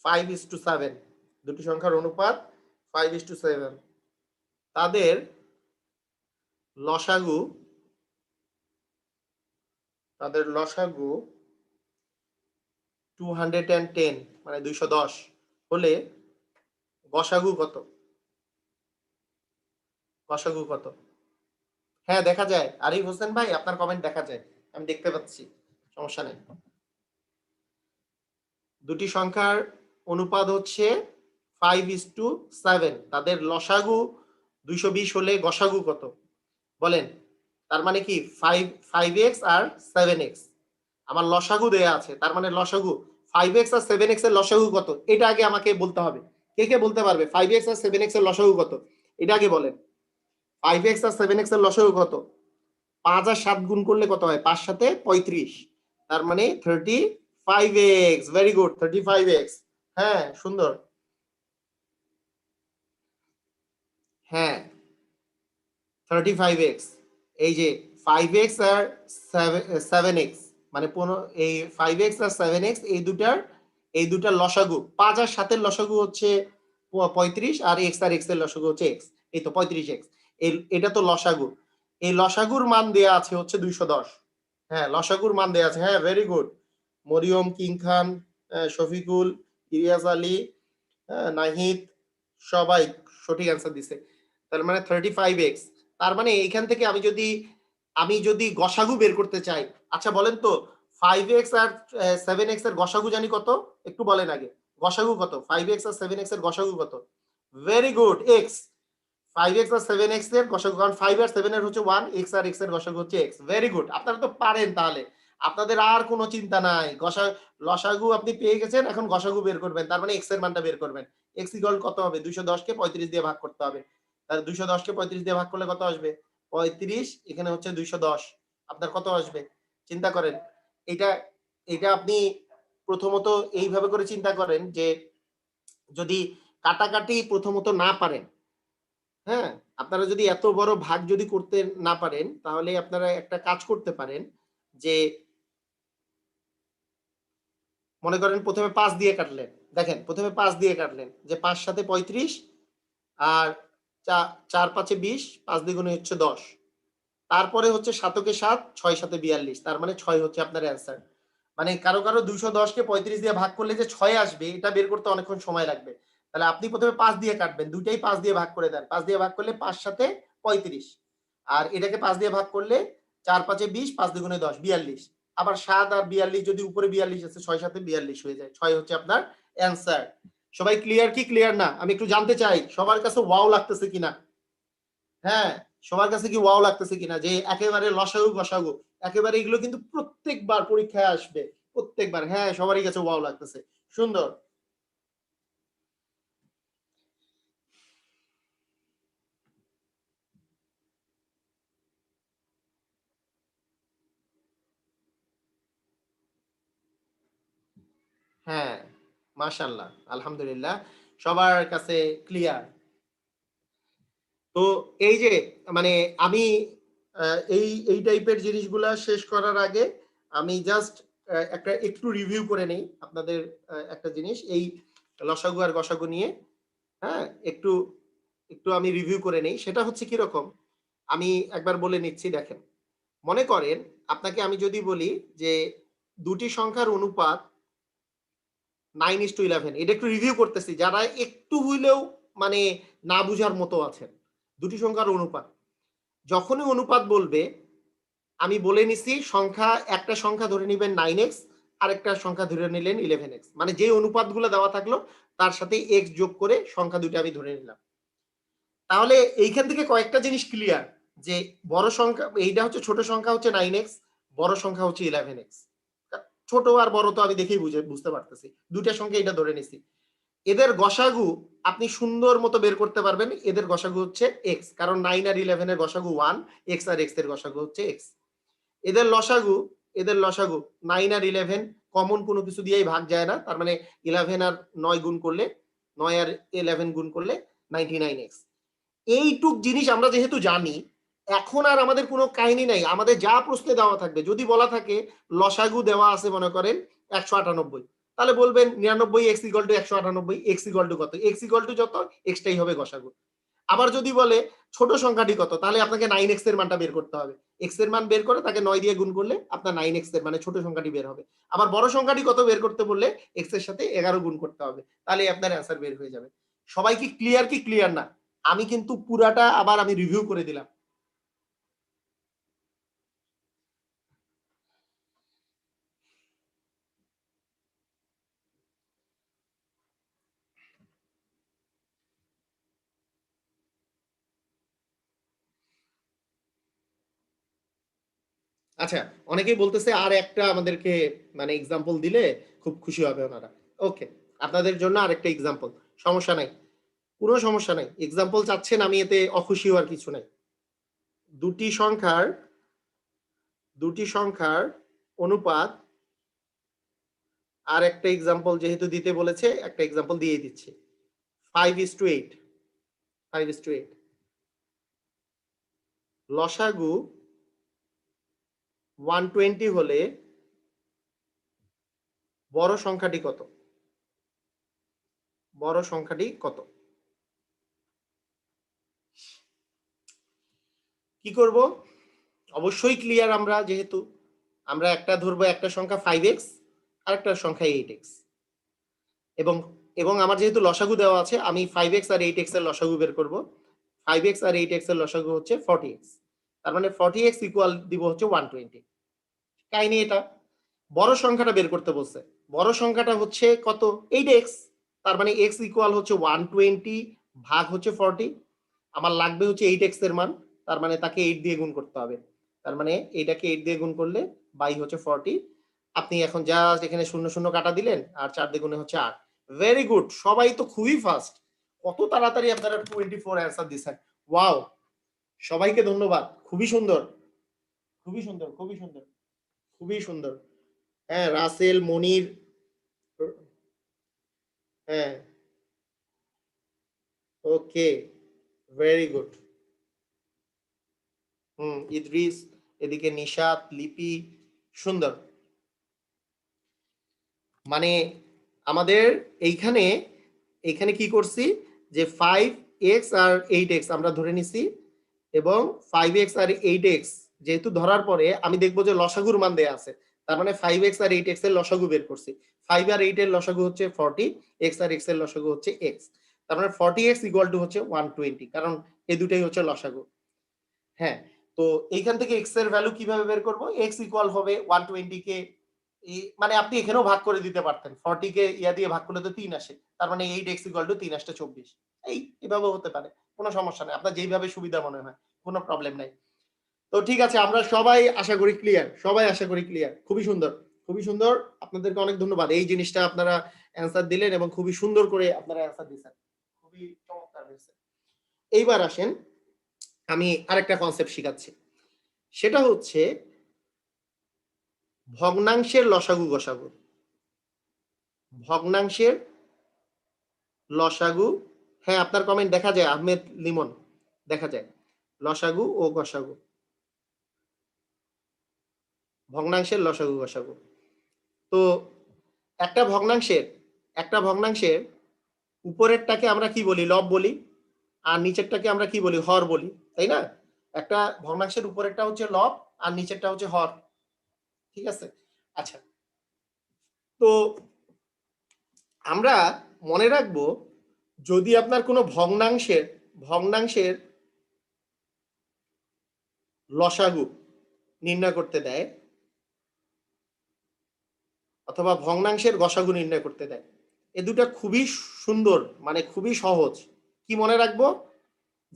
S1: 5:7, দুটি সংখ্যার অনুপাত 5:7, তাদের লসাগু 210 মানে 210 হলে গসাগু কত? গসাগু কত? হ্যাঁ দেখা যায়, আরিফ হোসেন ভাই আপনার কমেন্ট দেখা যায়, আমি দেখতে পাচ্ছি, সমস্যা নেই। দুটি সংখ্যার অনুপাত হচ্ছে 5:7, তাদের লসাগু 220 হলে গসাগু কত বলেন? তার মানে কি 5x আর 7x, আমার লসাগু দেয়া আছে, তার মানে লসাগু 5x আর 7x এর লসাগু কত এটা আগে আমাকে বলতে হবে। কে কে বলতে পারবে 5x আর 7x এর লসাগু কত? এটা আগে বলেন। 5x আর 7x এর লসাগু কত? 5 আর 7 গুণ করলে কত হয়? 5 সাথে 35, তার মানে 35x। Very good, 35x। হ্যাঁ, সুন্দর। হ্যাঁ, 35x। এই যে 5x আর 7x মানে এই 5x আর 7x এই দুটার এই দুটার লসাগু 5 আর 7 এর লসাগু হচ্ছে 35 আর x আর x এর লসাগু হচ্ছে x, এই তো 35x। এটা তো লসাগু। এই লসাগুর মান দেয়া আছে হচ্ছে 210। হ্যাঁ, লসাগুর মান দেয়া আছে। হ্যাঁ, ভেরি গুড। মরিয়ম, কিং খান, শফিকুল, ইলিয়াস আলী, নাহিদ, সবাই সঠিক অ্যান্সার দিছে। তার মানে 35x। তার মানে এইখান থেকে আমি যদি গসাগু বের করতে চাই, আচ্ছা বলেন তো 5x আর 7x এর গসাগু জানি কত? একটু বলেন আগে। গসাগু কত? 5x আর 7x এর গসাগু কত? Very good, x। 5x আর 7x এর গসাগু, কারণ 5 আর 7 এর হচ্ছে 1, x আর x এর গসাগু হচ্ছে x। ভেরি গুড, আপনারা তো পারেন তাহলে। আপনাদের আর কোনো চিন্তা নাই। লসাগু আপনি পেয়ে গেছেন, এখন গসাগু বের করবেন। তার মানে x এর মানটা বের করবেন। x ইকুয়াল কত হবে? 210 কে 35 দিয়ে ভাগ করতে হবে। তাহলে 210 কে 35 দিয়ে ভাগ করলে কত আসবে? 35, এখানে হচ্ছে 210। আপনার কত আসবে? চিন্তা করেন। এটা এটা আপনি প্রথমত এইভাবে করে চিন্তা করেন যে যদি কাটাকাটি প্রথমত না পারেন, হ্যাঁ, আপনারা যদি এত বড় ভাগ যদি করতে না পারেন, তাহলে আপনারা একটা কাজ করতে পারেন যে মনে করেন প্রথমে 5 দিয়ে কাটলেন। দেখেন প্রথমে 5 দিয়ে কাটলেন, যে 5 সাথে 35 আর 4 5 20, 5 দ্বিগুণে হচ্ছে 10। তারপরে হচ্ছে 7 7, 6 7 42। তার মানে 6 হচ্ছে আপনার অ্যান্সার। মানে কারো 210 কে 35 দিয়ে ভাগ করলে যে 6 আসবে, এটা বের করতে অনেকক্ষণ সময় লাগবে। তাহলে আপনি প্রথমে 5 দিয়ে কাটবেন, দুইটাই 5 দিয়ে ভাগ করে দেন। 5 দিয়ে ভাগ করলে 5 সাথে 35, আর এটাকে 5 দিয়ে ভাগ করলে 4 5 20, 5 দ্বিগুণে 10, 42। আবার 7 আর 42, যদি উপরে 42 আছে, 6 7 42 হয়ে যায়। 6 হচ্ছে আপনার অ্যান্সার। সবাই ক্লিয়ার কি ক্লিয়ার না? আমি একটু জানতে চাই সবার কাছে ওয়াও লাগতেছে কিনা। হ্যাঁ, সবার কাছে কি ওয়াও লাগতেছে কিনা যে একেবারে লসাগু গসাগু একেবারে এগুলো কিন্তু প্রত্যেকবার পরীক্ষায় আসবে, প্রত্যেকবার। হ্যাঁ, সবারই কাছে ওয়াও লাগতেছে। সুন্দর। হ্যাঁ, মাশাআল্লাহ, আলহামদুলিল্লাহ, সবার কাছে ক্লিয়ার। তো এই যে মানে আমি এই টাইপের জিনিসগুলা শেষ করার আগে আমি জাস্ট একটা একটু রিভিউ করে নেই আপনাদের একটা জিনিস এই লসাগু আর গসাগু নিয়ে। হ্যাঁ, একটু একটু আমি রিভিউ করে নেই। সেটা হচ্ছে কিরকম, আমি একবার বলে নিচ্ছি। দেখেন, মনে করেন আপনাকে আমি যদি বলি যে দুটি সংখ্যার অনুপাত 9:11, এটা একটু রিভিউ করতেছি যারা একটু হইলেও মানে না বুঝার মতো আছেন। দুটি সংখ্যার অনুপাত, যখনই অনুপাত বলবে আমি বলে নিছি সংখ্যা, একটা সংখ্যা ধরে নিবেন 9x, আরেকটা সংখ্যা ধরে নিলেন 11x। মানে যে অনুপাতগুলো দেওয়া থাকলো তার সাথে x যোগ করে সংখ্যা দুটো আমি ধরে নিলাম। তাহলে এইখান থেকে কয়েকটা জিনিস ক্লিয়ার, যে বড় সংখ্যা এইটা হচ্ছে, ছোট সংখ্যা হচ্ছে 9x, বড় সংখ্যা হচ্ছে 11x। ছোট আর বড় তো আমি দেখেই বুঝতে পারতেছি, দুইটা সংখ্যা এটা ধরে নিছি। এদের গসাগু আপনি সুন্দর মতো বের করতে পারবেন। এদের গসাগু হচ্ছে x, কারণ 9 আর 11 এর গসাগু 1, x আর x এর গসাগু হচ্ছে x। এদের লসাগু, এদের লসাগু 9 আর 11 কমন কোনো কিছু দিয়েই ভাগ যায় না। তার মানে 11 আর 9 গুণ করলে, 9 আর 11 গুণ করলে 99x। এইটুক জিনিস আমরা যেহেতু জানি, এখন আর আমাদের কোনো কাহিনী নাই। আমাদের যা প্রশ্নে দেওয়া থাকবে, যদি বলা থাকে লসাগু দেওয়া আছে মনে করেন 198, তাহলে বলবেন 99x equal to 198, x equal to কত, x ইকুয়াল টু যত, এক্সটাই হবে গসাগু। আবার যদি বলে ছোট সংখ্যাটি কত, তাহলে আপনাকে 9x এর মানটা বের করতে হবে। x এর মান বের করে তাকে 9 দিয়ে গুণ করলে আপনার 9x এর মানে ছোট সংখ্যাটি বের হবে। আবার বড় সংখ্যাটি কত বের করতে বললে x এর সাথে 11 গুণ করতে হবে, তাহলে আপনার অ্যান্সার বের হয়ে যাবে। সবাই কি ক্লিয়ার না? আমি কিন্তু পুরাটা আবার আমি রিভিউ করে দিলাম। আচ্ছা, অনেকেই বলতেছে আর একটা আমাদেরকে মানে এক্সাম্পল দিলে খুব খুশি হবে ওনারা। ওকে, আপনাদের জন্য আরেকটা এক্সাম্পল। সমস্যা নাই, কোনো সমস্যা নাই। এক্সাম্পল চাচ্ছেন, আমি এতে অখুশি হওয়ার কিছু নাই। দুটি সংখ্যার দুটি সংখ্যার অনুপাত, আর একটা এক্সাম্পল যেহেতু দিতে বলেছে, একটা এক্সাম্পল দিয়ে দিচ্ছি। 5:8, 5:8। লসাগু 120 হলে বড় সংখ্যাটি কত? বড় সংখ্যাটি কত? কি করব? অবশ্যই ক্লিয়ার আমরা, যেহেতু আমরা একটা ধরবো, একটা সংখ্যা 5x আর একটা সংখ্যা 8x, এবং এবং আমার যেহেতু লসাগু দেওয়া আছে, আমি 5x আর 8x এর লসাগু বের করব। 5x আর 8x এর লসাগু হচ্ছে 40x, তার মানে 40x ইকুয়াল দিব হচ্ছে 120। কাহিনী এটা। বড় সংখ্যাটা বের করতে বলছে, বড় সংখ্যাটা হচ্ছে কত? 8x, তার মানে x ইকুয়াল হচ্ছে 120 ভাগ হচ্ছে 40। আমার লাগবে হচ্ছে 8x এর মান, তার মানে তাকে 8 দিয়ে গুণ করতে হবে, তার মানে এটাকে 8 দিয়ে গুণ করলে বাই হচ্ছে 40। আপনি এখন জাস্ট এখানে শূন্য শূন্য কাটা দিলেন, আর 4 দিয়ে গুণে হচ্ছে 8। ভেরি গুড, সবাই তো খুবই ফাস্ট, কত তাড়াতাড়ি আপনারা 24 অ্যান্সার দিচ্ছেন। ওয়াও, সবাইকে ধন্যবাদ, খুবই সুন্দর, খুবই সুন্দর, খুবই সুন্দর, খুবই সুন্দর। হ্যাঁ, রাসেল, মনির, হ্যাঁ, ওকে, ভেরি গুড। ইদ্রিস, এদিকে নিশাত, লিপি, সুন্দর। মানে আমাদের এইখানে এইখানে কি করছি, যে 5x আর 8x আমরা ধরে নিছি, এবং 5x আর 8x যেহেতু ধরার পরে আমি দেখবো যে লসাগুর মান দেয়া আছে, তার মানে 5x আর 8x এর লসাগু বের করছি। 5 আর 8 এর লসাগু হচ্ছে 40, x আর x এর লসাগু হচ্ছে x, তার মানে 40x ইকুয়াল টু হচ্ছে 120, কারণ এই দুটাই হচ্ছে লসাগু। হ্যাঁ, তো এইখান থেকে x এর ভ্যালু কিভাবে বের করব? x ইকুয়াল হবে 120 কে, মানে আপনি এখানেও ভাগ করে দিতে পারতেন, 40 কে ইয়া দিয়ে ভাগ করলে তো 3 আসে, তার মানে 8x ইকুয়াল টু 3 আসতে 24। এভাবে হতে পারে, কোনো সমস্যা নাই, আপনার যেইভাবে সুবিধা মনে হয়, কোনো প্রবলেম নাই। তো ঠিক আছে, আমরা সবাই আশা করি ক্লিয়ার, সবাই আশা করি ক্লিয়ার। খুবই সুন্দর, খুবই সুন্দর, আপনাদেরকে অনেক ধন্যবাদ। এই জিনিসটা আপনারা অ্যান্সার দিলেন এবং খুবই সুন্দর করে আপনারা অ্যান্সার দিয়েছেন, খুবই চমৎকার হয়েছে। এইবার আসেন, আমি আরেকটা কনসেপ্ট শিখাচ্ছি, সেটা হচ্ছে ভগ্নাংশের লসাগু গসাগু। ভগ্নাংশের লসাগু, হ্যাঁ আপনার কমেন্ট দেখা যায় আহমেদ লিমন, দেখা যায় লসাগু ও গসাগু, ভগ্নাংশের লসাগু গসাগু। তো একটা ভগ্নাংশের একটা ভগ্নাংশের উপরেরটাকে আমরা কি বলি? লব বলি, আর নিচেরটাকে আমরা কি বলি? হর বলি, তাই না? একটা ভগ্নাংশের উপরেরটা হচ্ছে লব আর নিচেরটা হচ্ছে হর, ঠিক আছে? আচ্ছা, তো আমরা মনে রাখবো, যদি আপনার কোনো ভগ্নাংশের লসাগু নির্ণয় করতে দেয়, অথবা ভগ্নাংশের গসাগু নির্ণয় করতে দেয়, এ দুটা খুবই সুন্দর, মানে খুবই সহজ। কি মনে রাখবো?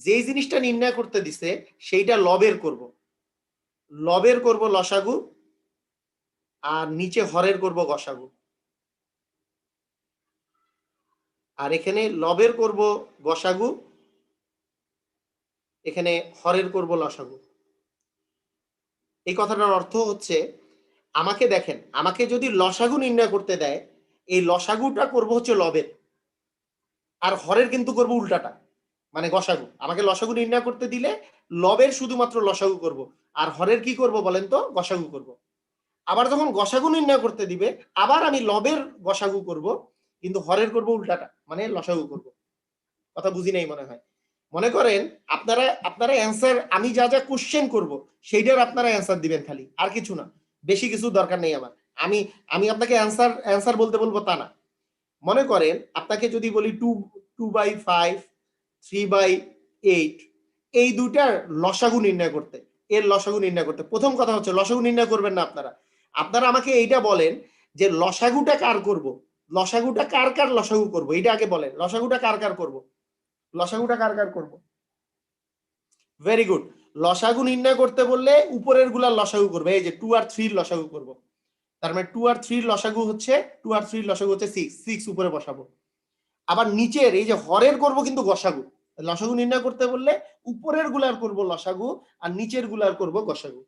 S1: যেই জিনিসটা নির্ণয় করতে দিছে সেইটা লবের করব লসাগু, আর নিচে হরের করব গসাগু, আর এখানে লবের করব গসাগু, এখানে হরের করব লসাগু। এই কথাটার অর্থ হচ্ছে, আমাকে দেখেন, আমাকে যদি লসাগু নির্ণয় করতে দেয়, এই লসাগুটা করব হচ্ছে লবের, আর হরের কিন্তু করব উল্টাটা, মানে গসাগু। আমাকে লসাগু নির্ণয় করতে দিলে লবের শুধুমাত্র লসাগু করব, আর হরের কি করব বলেন তো? গসাগু করব। আবার যখন গসাগু নির্ণয় করতে দিবে, আবার আমি লবের গসাগু করব, কিন্তু হরের করব উল্টাটা, মানে লসাগু করব। কথা বুঝি নাই মনে হয়। মনে করেন আপনারা আপনারা অ্যান্সার, আমি যা যা কোশ্চেন করব সেইটার আপনারা অ্যান্সার দিবেন খালি, আর কিছু না, বেশি কিছু দরকার নেই আমার। আমি আমি আপনাকে অ্যান্সার বলতে বলবো তা না। মনে করেন আপনাকে যদি বলি 2/5, 3/8, এই দুইটার লসাগু নির্ণয় করতে, এর লসাগু নির্ণয় করতে, প্রথম কথা হচ্ছে লসাগু নির্ণয় করবেন না আপনারা। আপনারা আমাকে এইটা বলেন যে লসাগুটা কার করব, লসাগুটা কার কার লসাগু করব, এইটা আগে বলেন, লসাগুটা কার কার করব, লসাগুটা কার কার করব। Very good. লসাগু নির্ণয় করতে বললে উপরের গুলার লসাগু করবে, এই যে 2 আর 3 লসাগু করব, তার মানে 2 আর 3 লসাগু হচ্ছে 6 উপরে বসাবো। আবার নিচের এই যে হরের করব কিন্তু গসাগু, লসাগু নির্ণয় করতে বললে উপরের গুলার করব লসাগু, আর নিচের গুলার করব গসাগু,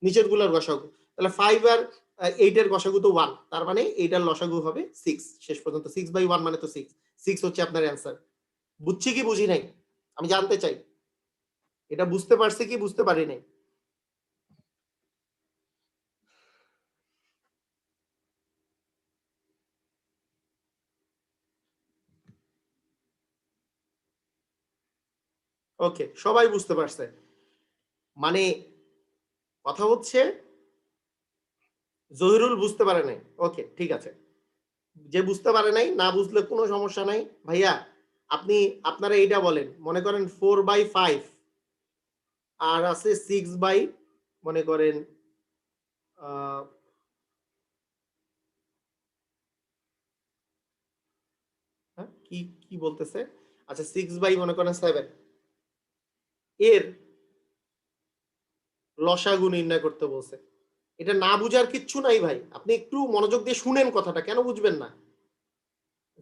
S1: নিচের গুলার গসাগু। তাহলে 5 আর 8 এর গসাগু তো 1, তার মানে এইটার লসাগু হবে 6। শেষ পর্যন্ত 6/1 মানে তো 6 হচ্ছে আপনার অ্যান্সার। বুঝছি কি বুঝি নাই? আমি জানতে চাই এটা বুঝতে পারছি কি বুঝতে পারি নাই। ওকে, সবাই বুঝতে পারছে। মানে কথা হচ্ছে জহিরুল বুঝতে পারে নাই। ওকে, ঠিক আছে। যে বুঝতে পারে নাই, না বুঝলে কোনো সমস্যা নাই। ভাইয়া আপনি আপনারা এইটা বলেন। মনে করেন 4/5 আর আছে 6 মনে করেন আ হ্যাঁ? কি বলতেছে? আচ্ছা 6 মনে করেন 7 এর লসাগু নির্ণয় করতে বলছে। এটা না বুঝার কিচ্ছু নাই ভাই। আপনি একটু মনোযোগ দিয়ে শুনেন কথাটা। কেন বুঝবেন না?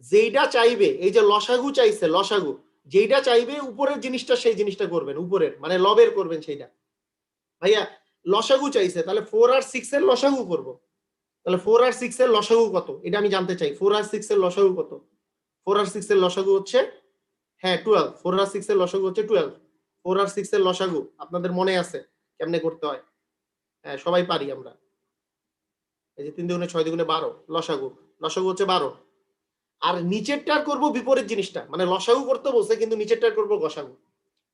S1: যেইটা চাইবে, এই যে লসাগু চাইছে, লসাগু। যেইটা চাইবে উপরের জিনিসটা সেই জিনিসটা করবেন। উপরের মানে লবের করবেন সেইটা। ভাইয়া লসাগু চাইছে, তাহলে 4 আর 6 এর লসাগু করব। তাহলে 4 আর 6 এর লসাগু কত? এটা আমি জানতে চাই। 4 আর 6 এর লসাগু কত? 4 আর 6 এর লসাগু হচ্ছে হ্যাঁ 12। 4 আর 6 এর লসাগু হচ্ছে 12। 4 আর 6 এর লসাগু আপনাদের মনে আছে কেমনে করতে হয়? হ্যাঁ, সবাই পারি আমরা। এই যে ৩ দুগুণে ৬ দুগুণে ১২ লসাগু। লসাগু হচ্ছে ১২। আর নিচেরটার করব বিপরীত জিনিসটা। মানে লসাগু করতে বলছে কিন্তু নিচেরটার করব গসাগু।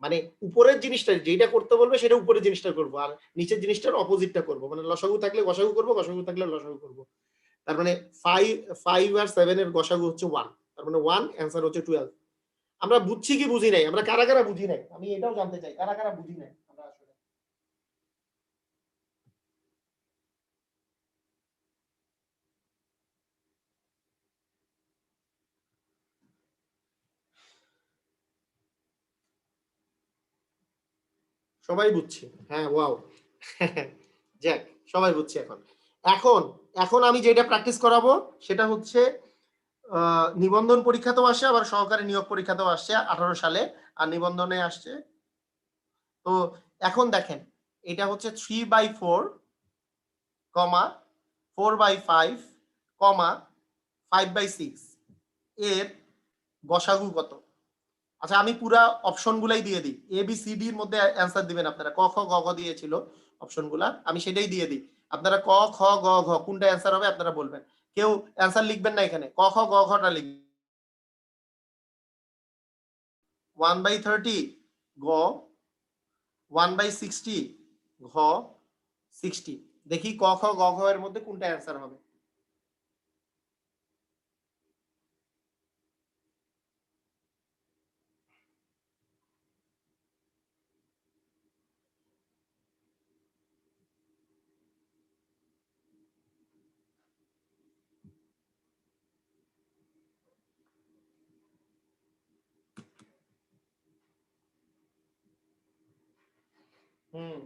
S1: মানে উপরের জিনিসটা যেইটা করতে বলবে সেটা উপরের জিনিসটা করব। আর নিচের জিনিসটার অপোজিটটা করব। মানে লসাগু থাকলে গসাগু করব, গসাগু থাকলে লসাগু করব। তার মানে 5 আর 7 এর গসাগু হচ্ছে 1। তার মানে 1 অ্যান্সার হচ্ছে 12। আমরা বুঝছি কি বুঝি নাই? আমরা কারা, কারা বুঝি নাই? আমি এটাও জানতে চাই। কারা, কারা বুঝি নাই? আমরা আসলে সবাই বুঝছি। হ্যাঁ, ওয়াও! যাক, সবাই বুঝছি এখন। এখন, এখন আমি যেটা প্র্যাকটিস করাবো সেটা হচ্ছে নিবন্ধন পরীক্ষাতেও আসে আবার সহকারী নিয়োগ পরীক্ষাতেও আসছে 18 সালে। আর নিবন্ধনে আসছে। তো এখন দেখেন, এটা হচ্ছে 3/4, 4/5, 5/6 এর গসাগু কত? আচ্ছা আমি পুরা অপশনগুলাই দিয়ে দিই। এ বি সি ডি এর মধ্যে অ্যান্সার দিবেন আপনারা। ক খ গ ঘ দিয়েছিল অপশনগুলা। আমি সেটাই দিয়ে দিই। আপনারা ক খ গ ঘ কোনটা অ্যান্সার হবে আপনারা বলবেন। কেউ অ্যান্সার লিখবেন না এখানে। ক খ গ ঘটা লিখবেন। 1/30 গ, 1/60 ঘ, 60। দেখি ক খ গ ঘ এর মধ্যে কোনটা অ্যান্সার হবে। হুম,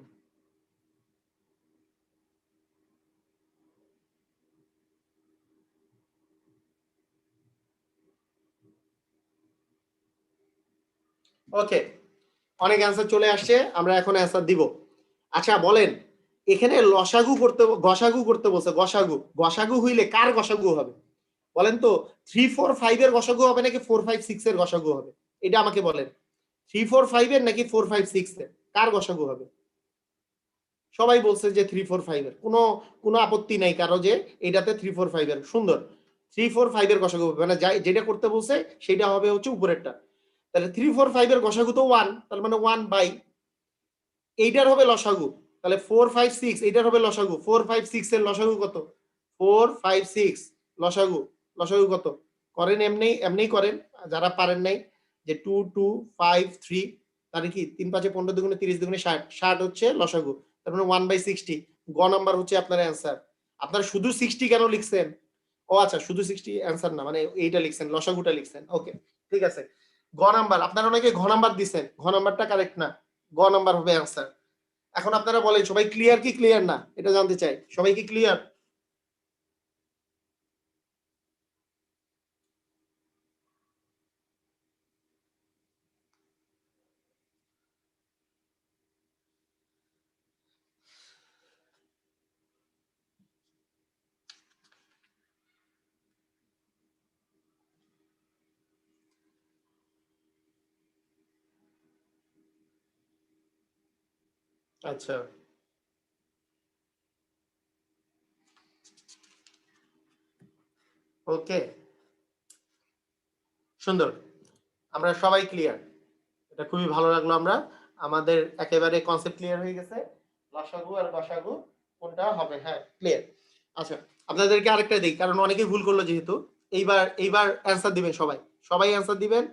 S1: ওকে। অনেক অ্যান্সার চলে আসছে। আমরা এখন অ্যান্সার দিব। আচ্ছা বলেন, এখানে লসাগু করতে গসাগু করতে বলছে গসাগু। গসাগু হইলে কার গসাগু হবে? বলেন তো 3 4 5 এর গসাগু হবে নাকি 4 5 6 এর গসাগু হবে? এটা আমাকে বলেন। 3 4 5 এর নাকি 4 5 6 এর? কার গসাগু হবে? সবাই বলছে যে 3 4 5 এর। কোনো আপত্তি নাই কারো যে এটাতে 3 4 5 এর। সুন্দর। 3 4 5 এর গসাগু হবে। মানে যেটা করতে বলছে সেটা হবে হচ্ছে উপরেরটা। তাহলে 3 4 5 এর গসাগু তো 1, তার মানে 1 বাই এইটার হবে লসাগু। তাহলে 4 5 6 এইটার হবে লসাগু। 4 5 6 এর লসাগু কত? 4 5 6 লসাগু। লসাগু কত? করেন এমনি করেন। যারা পারেন নাই যে 2 2 5 3 তাহলে কি 3 5 15 দুগুণে 30 দুগুণে 60। 60 হচ্ছে লসাগু। তার মানে 1/60 গ নাম্বার হচ্ছে আপনার অ্যান্সার। আপনারা শুধু 60 কেন লিখছেন? ও আচ্ছা শুধু 60 অ্যান্সার না মানে এইটা লিখছেন লসাগুটা লিখছেন। ওকে, ঠিক আছে। গ নাম্বার আপনারা অনেকে ঘ নাম্বার দিছেন। ঘ নাম্বারটা কারেক্ট না। গ নাম্বার হবে অ্যান্সার। এখন আপনারা বলেন সবাই ক্লিয়ার কি ক্লিয়ার না? এটা জানতে চাই। সবাই কি ক্লিয়ার? আচ্ছা, ওকে, সুন্দর। আমরা সবাই ক্লিয়ার। এটা খুবই ভালো লাগলো। আমরা আমাদের একেবারে কনসেপ্ট ক্লিয়ার হয়ে গেছে। লসাগু আর গসাগু কোনটা হবে, হ্যাঁ ক্লিয়ার। আচ্ছা আপনাদেরকে আরেকটা দিই, কারণ অনেকেই ভুল করলো যেহেতু। এইবার অ্যান্সার দিবেন সবাই, সবাই অ্যান্সার দিবেন।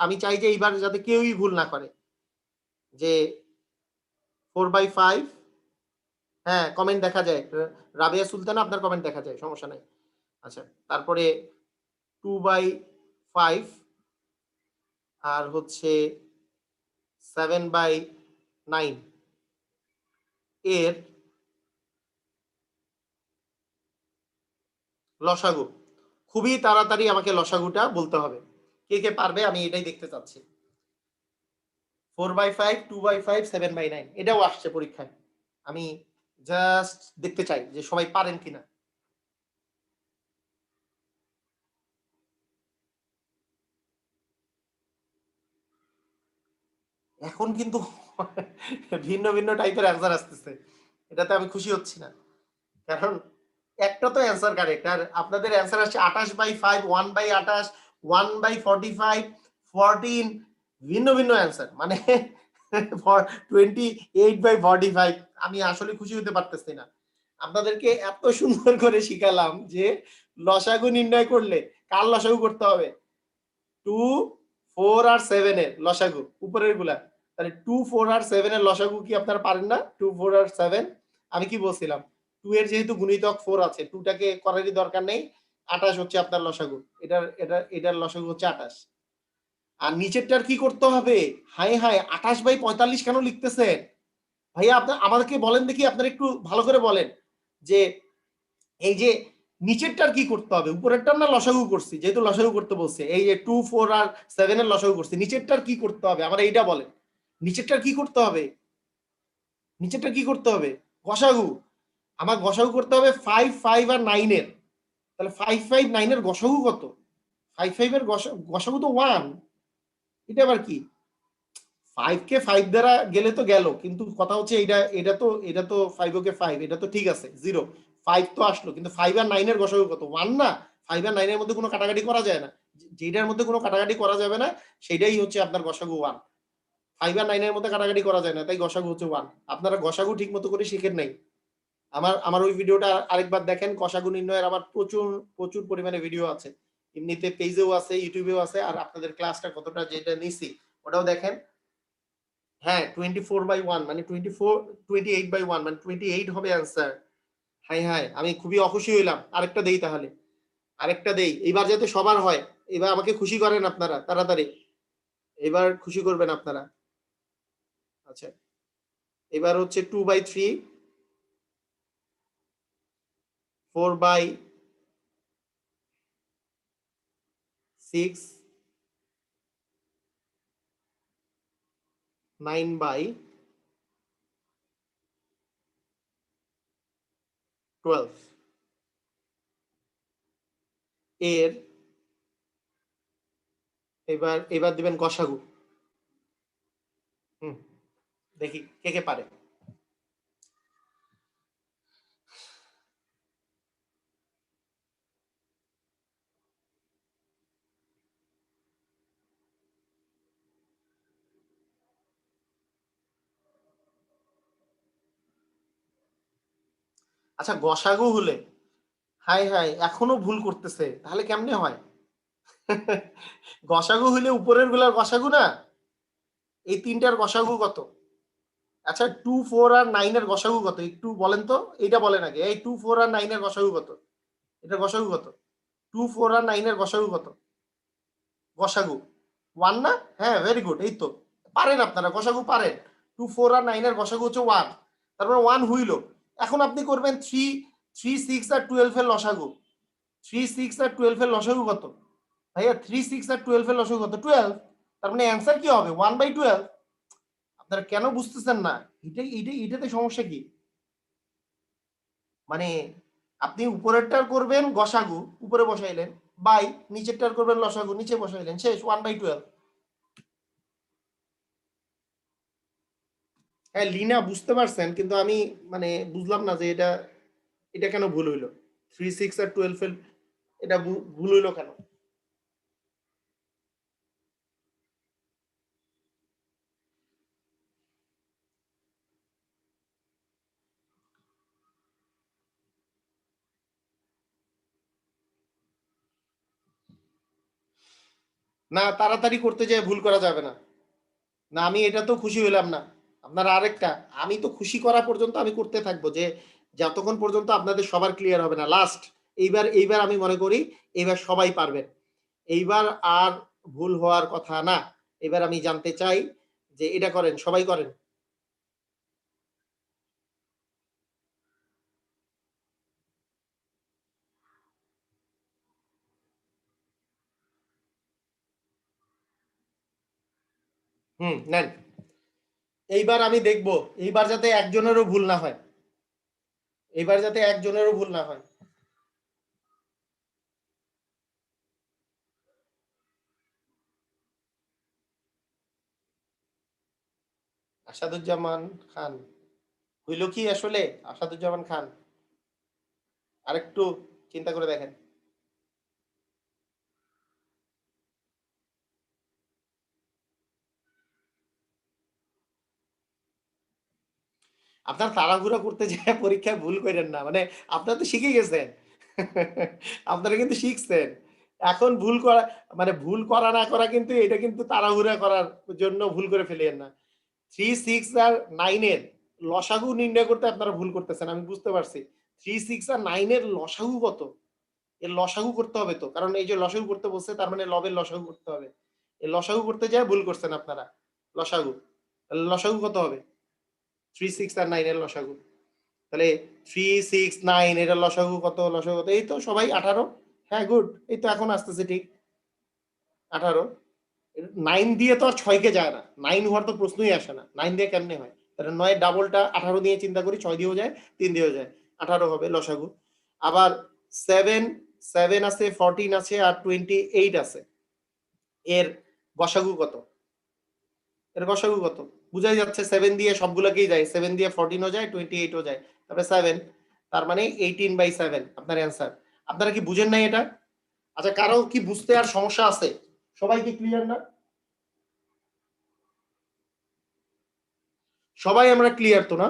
S1: আমি চাই যে এইবার যাতে কেউই ভুল না করে। যে 4/5, হ্যাঁ কমেন্ট দেখা যায়। রাবেয়া সুলতানা আপনার কমেন্ট দেখা যায়, সমস্যা নাই। আচ্ছা তারপরে 2/5 আর হচ্ছে 7/9 এর লসাগু। খুবই তাড়াতাড়ি আমাকে লসাগুটা বলতে হবে। কে কে পারবে আমি এটাই দেখতে চাচ্ছি। 4/5, 2/5, 7/9 এটাও আসছে পরীক্ষায়। আমি জাস্ট দেখতে চাই যে সবাই পারেন কিনা। এখন কিন্তু ভিন্ন ভিন্ন টাইপের অ্যান্সার আসতেছে, এটাতে আমি খুশি হচ্ছি না। কারণ একটা তো অ্যান্সার কারেক্ট, আর আপনাদের অ্যান্সার আসছে 28/5, 1/28, 1/45, 14, ভিন্ন ভিন্ন অ্যান্সার, মানে 28/45। আমি আসলে খুশি হতে পারতেছি না। আপনাদেরকে এত সুন্দর করে শিখালাম যে লসাগু নির্ণয় করলে কার লসাগু করতে হবে, 2, 4 আর 7 এর লসাগু উপরের গুলা। তাহলে 2, 4 আর 7 এর লসাগু কি আপনারা পারেন না? 2, 4 আর 7। আমি কি বলছিলাম, 2 এর যেহেতু গুণিতক 4 আছে, 2 টাকে করারই দরকার নেই। 28 হচ্ছে আপনার লসাগু। এটার লসাগু হচ্ছে 28। আর নিচেরটার কি করতে হবে? হায় হায়, 28/45 কেন লিখতেছেন ভাইয়া? আপনার আমাদেরকে বলেন দেখি, আপনারা একটু ভালো করে বলেন যে এই যে নিচেরটার কি করতে হবে? উপরেরটার না লসাগু করছি, যেহেতু লসাগু করতে বলছে। এই যে 2, 4 আর 7 এর লসাগু করছি, নিচেরটার কি করতে হবে আমার এইটা বলেন। নিচেরটার কি করতে হবে? নিচেরটা কি করতে হবে? গসাগু। আমার গসাগু করতে হবে 5, 5 আর 9 এর। তাহলে 5, 5, 9 এর গসাগু কত? 5, 5 এর গসাগু তো 1। এটা আবার কি? 5 কে 5 দ্বারা গেলে তো গেল, কিন্তু কথা হচ্ছে এটা তো 5 ওকে 5, এটা তো ঠিক আছে 0। 5 তো আসলো, কিন্তু 5 আর 9 এর গসাগু কত? 1 না? 5 আর 9 এর মধ্যে কোনো কাটাকাটি করা যায় না। যেটার মধ্যে কোনো কাটাকাটি করা যাবে না সেটাই হচ্ছে আপনার গসাগু 1। 5 আর 9 এর মধ্যে কাটাকাটি করা যায় না, তাই গসাগু হচ্ছে 1। আপনারা গসাগু ঠিক মতো করে শিখেন নাই। আমার ওই ভিডিওটা আরেকবার দেখেন। গসাগু নির্ণয়ের আমার প্রচুর প্রচুর পরিমাণে ভিডিও আছে, এমনিতে পেজেও আছে, ইউটিউবেও আছে। আর আপনাদের ক্লাসটা কতটা যেটা নিছি ওটাও দেখেন। হ্যাঁ 24/1 মানে 28/1 মানে 28 হবে অ্যান্সার। হাই হাই, আমি খুবই অখুশি হইলাম। আরেকটা দেই তাহলে, আরেকটা দেই, এবার যাতে সবার হয়। এবার আমাকে খুশি করেন আপনারা তাড়াতাড়ি, এবার খুশি করবেন আপনারা। আচ্ছা এবার হচ্ছে 2/3, 4/6, 9/12 এর এবার দিবেন গসাগু। হুম, দেখি কে কে পারে। আচ্ছা গসাগু হলে, হাই হাই এখনো ভুল করতেছে, তাহলে কেমনে হয়? গসাগু হইলে উপরের গুলার গসাগু না? এই তিনটার গসাগু কত? আচ্ছা 2, 4 আর 9 এর গসাগু কত একটু বলেন তো। এইটা বলেন আগে, এই 2, 4 আর 9 এর গসাগু কত? এটা গসাগু কত? 2, 4 আর 9 এর গসাগু কত? গসাগু 1 না? হ্যাঁ ভেরি গুড, এই তো পারেন আপনারা, গসাগু পারেন। 2, 4 আর 9 এর গসাগু হচ্ছে 1, তারপরে 1 হইল। এখন আপনি করবেন 3, 3, 6 আর 12 এর লসাগু। 3, 6 আর 12 এর লসাগু কত? ভাইয়া 3, 6 আর 12 এর লসাগু কত? 12। তার মানে অ্যান্সার কি হবে? 1/12। আপনারা কেন বুঝতেছেন না? এটাতে সমস্যা কি? মানে আপনি উপরেরটার করবেন গসাগু, উপরে বসাইলেন, বাই নিচেরটার করবেন লসাগু, নিচে বসাইলেন, শেষ 1/12। হ্যাঁ লিনা বুঝতে পারছেন, কিন্তু আমি মানে বুঝলাম না যে এটা এটা কেন ভুল হইলো। 3, 6 আর 12 এর এটা ভুল হইলো কেন? না, তাড়াতাড়ি করতে যেয়ে ভুল করা যাবে না। না, আমি এটা তো খুশি হইলাম না। আপনার আরেকটা, আমি তো খুশি করা পর্যন্ত আমি করতে থাকবো, যে যতক্ষণ পর্যন্ত আপনাদের সবার ক্লিয়ার হবে না। লাস্ট এইবার আমি মনে করি এইবার সবাই পারবেন। এইবার আর ভুল হওয়ার কথা না। এবার আমি জানতে চাই যে এটা করেন, সবাই করেন। নেন। এইবার আমি দেখব, এইবার যাতে একজনেরও ভুল না হয়। এইবার যাতে একজনেরও ভুল না হয়। আসাদুজ্জামান খান হইল কি আসলে? আসাদুজ্জামান খান আরেকটু চিন্তা করে দেখেন। আপনার তাড়াহুড়া করতে যেয়ে পরীক্ষায় ভুল করেন না, মানে আপনারা তো শিখে গেছেন। আপনারা কিন্তু শিখছেন। এখন ভুল করা, মানে ভুল করা না করা কিন্তু এটা কিন্তু তাড়াহুড়া করার জন্য ভুল করে ফেলিয়েন না। 3, 6 আর 9 এর লসাগু নির্ণয় করতে আপনারা ভুল করতেছেন, আমি বুঝতে পারছি। 3, 6 আর 9 এর লসাগু কত? এর লসাগু করতে হবে তো। কারণ এই যে লসাগু করতে বলছে, তার মানে লবের লসাগু করতে হবে। এই লসাগু করতে যেয়ে ভুল করছেন আপনারা। লসাগু। লসাগু কত হবে? 3, 6 আর 9 এর লসাগু। তাহলে 3, 6, 9 এটার লসাগু কত? লসাগু কত? এই তো সবাই 18। হ্যাঁ, গুড। এই তো এখন আসতেছে ঠিক। 18। 9 দিয়ে তো আর 6 কে যায় না। 9 হওয়ার তো প্রশ্নই আসে না। 9 দিয়ে কেমনে হয়? তাহলে 9 এর ডাবলটা 18 দিয়ে চিন্তা করি, 6 দিয়েও যায়, 3 দিয়েও যায়। 18 হবে লসাগু। আবার 7, 7 আছে, 14 আছে আর 28 আছে। এর গসাগু কত? এর গসাগু কত? বুঝাই যাচ্ছে 7 দিয়ে সবগুলোকেই যায়। 7 দিয়ে 14 ও যায়, 28 ও যায়। তারপরে 7, তার মানে 18/7 আপনার অ্যান্সার। আপনারা কি বুঝেন নাই এটা? আচ্ছা, কারো কি বুঝতে আর সমস্যা আছে? সবাই কি ক্লিয়ার না? সবাই আমরা ক্লিয়ার তো না?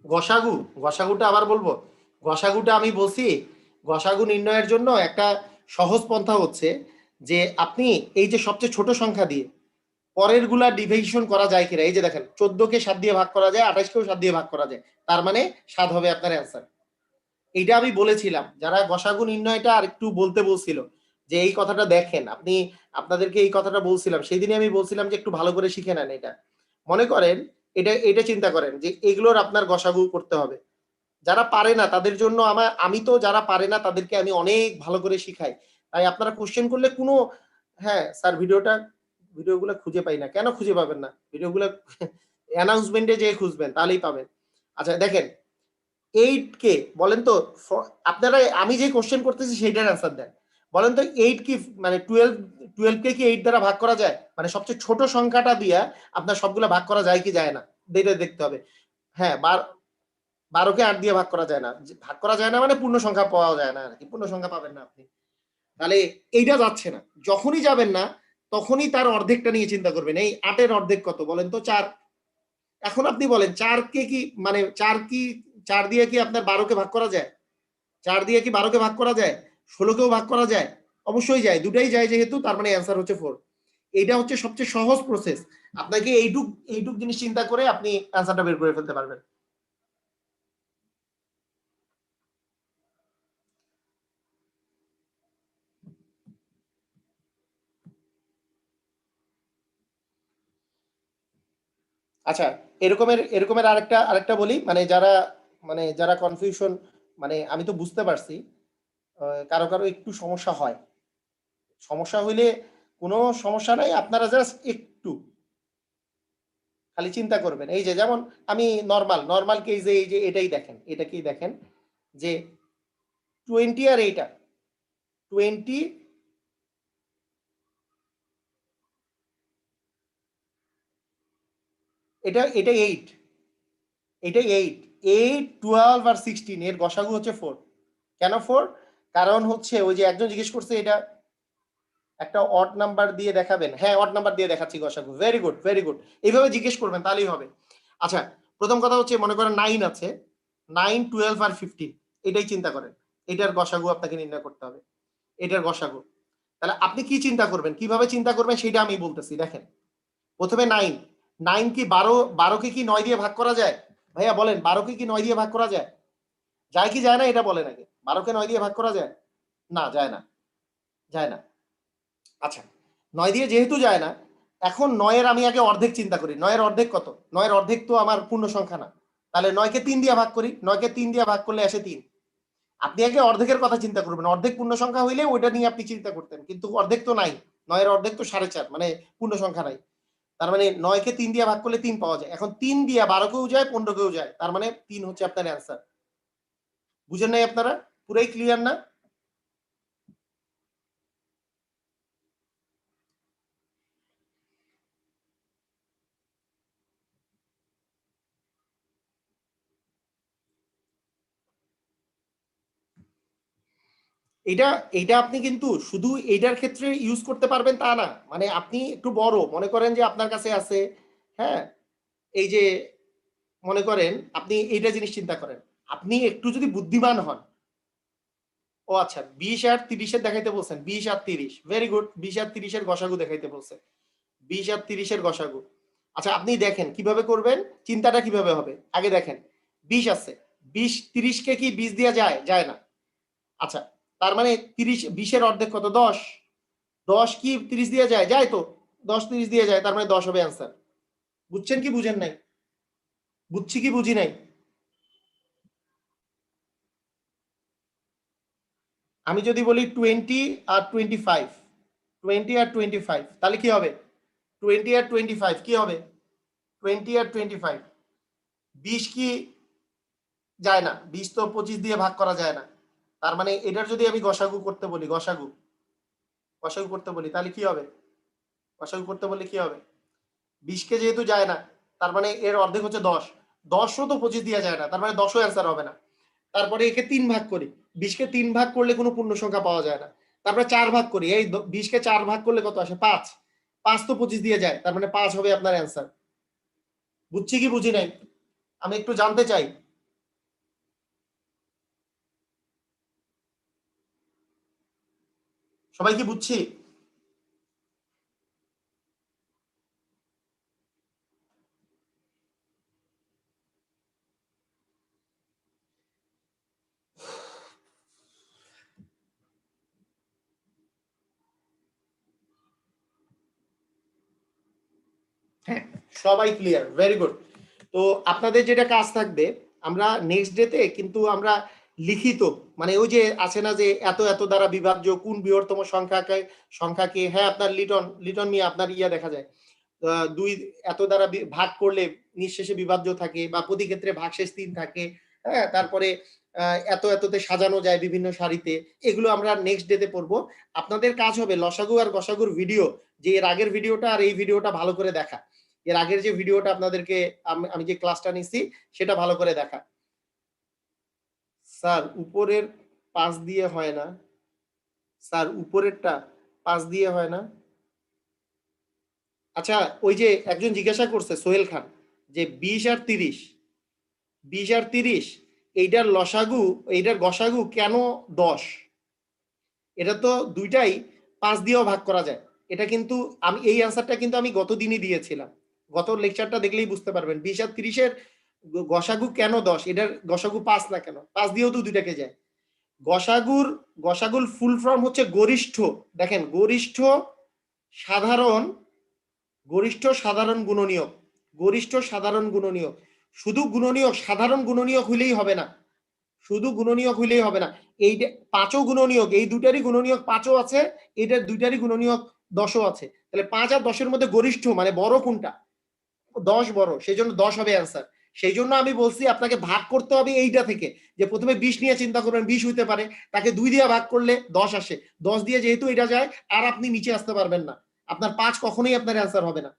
S1: গসাগু, গসাগুটা আবার বলবো। গসাগুটা আমি বলছি, গসাগু নির্ণয়ের জন্য একটা সহজ পন্থা হচ্ছে যে আপনি এই যে সবচেয়ে ছোট সংখ্যা দিয়ে পরের গুলা ডিভিশন করা যায় কিনা। এই যে দেখেন, 14 কে 7 দিয়ে ভাগ করা যায়, 28 কেও 7 দিয়ে ভাগ করা যায়, তার মানে 7 হবে আপনার অ্যান্সার। এইটা আমি বলেছিলাম, যারা গসাগু নির্ণয়টা আর একটু বলতে বলছিল যে এই কথাটা দেখেন আপনি, আপনাদেরকে এই কথাটা বলছিলাম সেই দিনে, আমি বলছিলাম যে একটু ভালো করে শিখে নেন এটা। মনে করেন, এটা চিন্তা করেন যে এগুলোর আপনার গসাগু করতে হবে। যারা পারে না তাদের জন্য আমি তো যারা পারে না তাদেরকে আমি অনেক ভালো করে শিখাই। তাই আপনারা কোশ্চেন করলে কোনো, হ্যাঁ স্যার ভিডিওগুলো খুঁজে পাই না। কেন খুঁজে পাবেন না? ভিডিওগুলো অ্যানাউন্সমেন্টে যেয়ে খুঁজবেন, তাহলেই পাবেন। আচ্ছা দেখেন, 8 কে বলেন তো, আপনারা আমি যে কোশ্চেন করতেছি সেইটার অ্যান্সার দেন। বলেন তো 8 কি, মানে 12 কে কি 8 দ্বারা ভাগ করা যায়? মানে সবচেয়ে ছোট সংখ্যাটা দিয়া আপনার সবগুলা ভাগ করা যায় কি যায় না? এটা দেখতে হবে। হ্যাঁ, 12 কে 8 দিয়ে ভাগ করা যায় না। ভাগ করা যায় না মানে পূর্ণ সংখ্যা পাওয়া যায় না আরকি। পূর্ণ সংখ্যা পাবেন না আপনি। তাহলে এইটা যাচ্ছে না। যখনই যাবেন না, তখনই তার অর্ধেকটা নিয়ে চিন্তা করবেন। এই 8 এর অর্ধেক কত? বলেন তো 4। এখন আপনি বলেন 4 কে কি, মানে 4 দিয়ে কি আপনার 12 কে ভাগ করা যায়? 4 দিয়ে কি 12 কে ভাগ করা যায়? 16 কেও ভাগ করা যায়? অবশ্যই যায়। দুটাই যায় যেহেতু, তার মানে অ্যান্সার হচ্ছে 4। এইটা হচ্ছে সবচেয়ে সহজ প্রসেস। আপনাকে এইটুক জিনিস চিন্তা করে আপনি অ্যান্সারটা বের করে ফেলতে পারবেন। আচ্ছা, এরকমের আরেকটা বলি, মানে যারা কনফিউশন, মানে আমি তো বুঝতে পারছি কারো একটু সমস্যা হয়। সমস্যা হইলে কোনো সমস্যা নাই, আপনারা জাস্ট একটু খালি চিন্তা করবেন। এই যে যেমন আমি নর্মাল কেসে এই যে এটাকেই দেখেন যে 20 আর এইটা 20, এটা 8, এটা 8, 8, 12 আর 16 এর গসাগু হচ্ছে 4। কেন 4? কারণ হচ্ছে ওই যে একজন জিজ্ঞেস করছে এটা একটা অড নাম্বার দিয়ে দেখাবেন। হ্যাঁ, অড নাম্বার দিয়ে দেখাচ্ছি গসাগু। Very good, very good. এইভাবে জিজ্ঞেস করবেন তাহলেই হবে। আচ্ছা, প্রথম কথা হচ্ছে মনে করেন 9 আছে, 9, 12 আর 15, এটাই চিন্তা করেন। এটার গসাগু আপনাকে নির্ণয় করতে হবে, এটার গসাগু। তাহলে আপনি কি চিন্তা করবেন, কিভাবে চিন্তা করবেন সেটা আমি বলতেছি। দেখেন, প্রথমে 9, 9 কি 12কে কি 9 দিয়ে ভাগ করা যায়? ভাইয়া বলেন, 12কে কি 9 দিয়ে ভাগ করা যায়? যায় কি যায় না এটা বলেন আগে। 12কে 9 দিয়ে ভাগ করা যায়? না, যায় না, যায় না। আচ্ছা, 9 দিয়ে যেহেতু যায় না, এখন 9-এর আমি আগে অর্ধেক চিন্তা করি। 9-এর অর্ধেক কত? 9-এর অর্ধেক তো আমার পূর্ণ সংখ্যা না। তাহলে 9-কে 3 দিয়ে ভাগ করি। 9-কে 3 দিয়ে ভাগ করলে আসে 3। আপনি আগে অর্ধেকের কথা চিন্তা করবেন। অর্ধেক পূর্ণ সংখ্যা হইলে ওইটা নিয়ে আপনি চিন্তা করতেন, কিন্তু অর্ধেক তো নাই। 9-এর অর্ধেক তো 4.5, মানে পূর্ণ সংখ্যা নাই। তার মানে 9-কে 3 দিয়ে ভাগ করলে 3 পাওয়া যায়। এখন 3 দিয়ে 12কেও যায়, 15কেও যায়। তার মানে 3 হচ্ছে আপনার অ্যান্সার। বুঝেন নাই আপনারা? পুরাই ক্লিয়ার না? এটা এটা আপনি কিন্তু শুধু এইটার ক্ষেত্রে ইউজ করতে পারবেন তা না। মানে আপনি একটু বড় মনে করেন যে আপনার কাছে আছে, হ্যাঁ, এই যে মনে করেন আপনি এইটা জিনিস চিন্তা করেন, আপনি একটু যদি বুদ্ধিমান হন। ও আচ্ছা, 20 আর 30-এর দেখাইতে বলছেন, 20 আর 30, ভেরি গুড। 20 আর 30-এর গসাগু দেখাইতে বলছে, 20 আর 30-এর গসাগু। আচ্ছা, আপনি দেখেন কিভাবে করবেন, চিন্তাটা কিভাবে হবে। আগে দেখেন, 20 আছে, 20 30-কে কি 20 দিয়ে যায়? যায় না। আচ্ছা, তার মানে 30, 20-এর অর্ধেক কত? 10। 10 কি 30 দিয়ে যায়? যায় তো। 10 30 দিয়ে যায়, তার মানে 10 হবে অ্যান্সার। বুঝছেন কি বুঝেন নাই? বুঝছি কি বুঝি নাই? আমি যদি বলি 20 আর 25, 20 আর 25, তাহলে কি হবে? 20 আর 25 কি হবে? 20 আর 25, 20 কি যায় না, 20 তো 25 দিয়ে ভাগ করা যায় না। তার মানে এটার যদি আমি গসাগু করতে বলি, গসাগু গসাগু করতে বলি, তাহলে কি হবে? গসাগু করতে বললে কি হবে? 20কে যেহেতু যায় না, তার মানে এর অর্ধেক হচ্ছে 10। 10ও তো 25 দিয়ে যায় না, তার মানে 10ও অ্যান্সার হবে না। তারপরে একে 3 ভাগ করি, 20কে 3 ভাগ করলে কোনো পূর্ণ সংখ্যা পাওয়া যায় না। তারপরে 4 ভাগ করি, এই 20কে 4 ভাগ করলে কত আসে? 5। 5 তো 25 দিয়ে যায়, তার মানে 5 হবে আপনার অ্যান্সার। বুঝছি কি বুঝি নাই? আমি একটু জানতে চাই। সবাই কি বুঝছি? হ্যাঁ, সবাই ক্লিয়ার, ভেরি গুড। তো আপনাদের যেটা কাজ থাকবে, আমরা নেক্সট ডেতে কিন্তু আমরা লিখিত, মানে ওই যে আছে না যে এত এত দ্বারা বিভাজ্য কোন বৃহত্তম সংখ্যাকে, হ্যাঁ আপনার লিটন লিটন মিয়া আপনার ইয়া দেখা যায়, দুই এত দ্বারা ভাগ করলে নিঃশেষে বিভাজ্য থাকে, বা প্রতি ক্ষেত্রে ভাগশেষ 3 থাকে। হ্যাঁ, তারপরে এত এততে সাজানো যায় বিভিন্ন সারিতে। এগুলো আমরা নেক্সট ডেতে পড়বো। আপনাদের কাজ হবে লসাগু আর গসাগুর ভিডিও, যে এর আগের ভিডিওটা আর এই ভিডিওটা ভালো করে দেখা। এর আগের যে ভিডিওটা আপনাদেরকে আমি যে ক্লাসটা নিচ্ছি সেটা ভালো করে দেখা। স্যার উপরের 5 দিয়ে হয় না, স্যার উপরেরটা 5 দিয়ে হয় না। আচ্ছা, ওই যে একজন জিজ্ঞাসা করছে সোহেল খান, যে 20 আর 30, 20 আর 30 এইটার লসাগু, এইটার গসাগু কেন 10? এটা তো দুইটাই 5 দিয়েও ভাগ করা যায়। এটা কিন্তু আমি এই অ্যান্সারটা কিন্তু আমি গত দিনই দিয়েছিলাম। গত লেকচারটা দেখলেই বুঝতে পারবেন। 20 আর 30-এর গসাগু কেন 10? এটার গসাগু 5 না কেন? 5 দিয়েও তো দুইটাকে যায়। গসাগুর ফুল ফর্ম হচ্ছে গরিষ্ঠ। দেখেন, সাধারণ গরিষ্ঠ সাধারণ গুণনীয়ক, গরিষ্ঠ সাধারণ গুণনীয়ক। শুধু গুণনীয়ক, সাধারণ গুণনীয়ক হইলেই হবে না, শুধু গুণনীয়ক হইলেই হবে না। এই 5ও গুণনীয়ক, এই দুটারই গুণনীয়ক 5ও আছে, এটার দুইটারই গুণনীয়ক 10ও আছে। তাহলে 5 আর 10-এর মধ্যে গরিষ্ঠ মানে বড় কোনটা? 10 বড়, সেই জন্য 10 হবে অ্যান্সার। সেই জন্য আমি বলছি আপনাকে ভাগ করতে হবে এইটা থেকে, যে প্রথমে 20 নিয়ে চিন্তা করবেন, 20 হইতে পারে, তাকে 2 দিয়ে ভাগ করলে 10 আসে। 10 দিয়ে যেহেতু এটা যায়, আর আপনি নিচে আসতে পারবেন না। আপনার 5 কখনোই আপনার অ্যান্সার হবে না,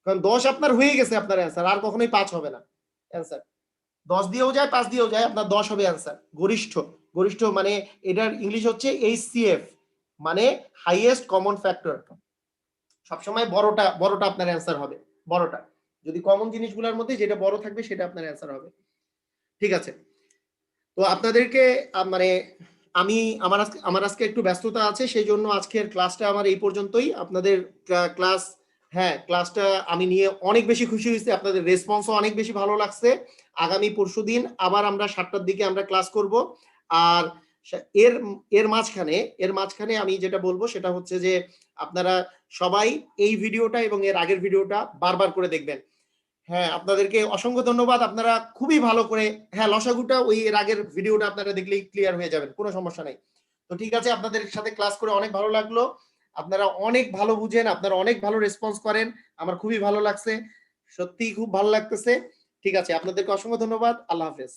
S1: কারণ 10 আপনার হয়ে গেছে আপনার অ্যান্সার, আর কখনোই 5 হবে না অ্যান্সার। 10 দিয়েও যায় 5 দিয়েও যায়, আপনার 10 হবে অ্যান্সার। গরিষ্ঠ, গরিষ্ঠ মানে এটার ইংলিশ হচ্ছে HCF, মানে হাইয়েস্ট কমন ফ্যাক্টর। সবসময় বড়টা বড়টা আপনার অ্যান্সার হবে, বড়টা। যদি কমন জিনিসগুলোর মধ্যে যেটা বড় থাকবে সেটা আপনার অ্যান্সার হবে। ঠিক আছে, তো আপনাদেরকে মানে আমি আমার আজকে একটু ব্যস্ততা আছে, সেই জন্য আজকের ক্লাসটা আমার এই পর্যন্তই। আপনাদের ক্লাস, হ্যাঁ ক্লাসটা আমি নিয়ে অনেক বেশি খুশি হয়েছি, আপনাদের রেসপন্সও অনেক বেশি ভালো লাগছে। আগামী পরশুদিন আবার আমরা 7টার দিকে আমরা ক্লাস করব। আর এর এর মাঝখানে আমি যেটা বলবো সেটা হচ্ছে যে আপনারা সবাই এই ভিডিওটা এবং এর আগের ভিডিওটা বারবার করে দেখবেন। হ্যাঁ, আপনাদেরকে অসংখ্য ধন্যবাদ, আপনারা খুবই ভালো করে, হ্যাঁ লসাগুটা ওই এর আগের ভিডিওটা আপনারা দেখলেই ক্লিয়ার হয়ে যাবেন, কোনো সমস্যা নাই। তো ঠিক আছে, আপনাদের সাথে ক্লাস করে অনেক ভালো লাগলো, আপনারা অনেক ভালো বুঝেন, আপনারা অনেক ভালো রেসপন্স করেন, আমার খুবই ভালো লাগছে, সত্যিই খুব ভালো লাগতেছে। ঠিক আছে, আপনাদেরকে অসংখ্য ধন্যবাদ, আল্লাহ হাফেজ।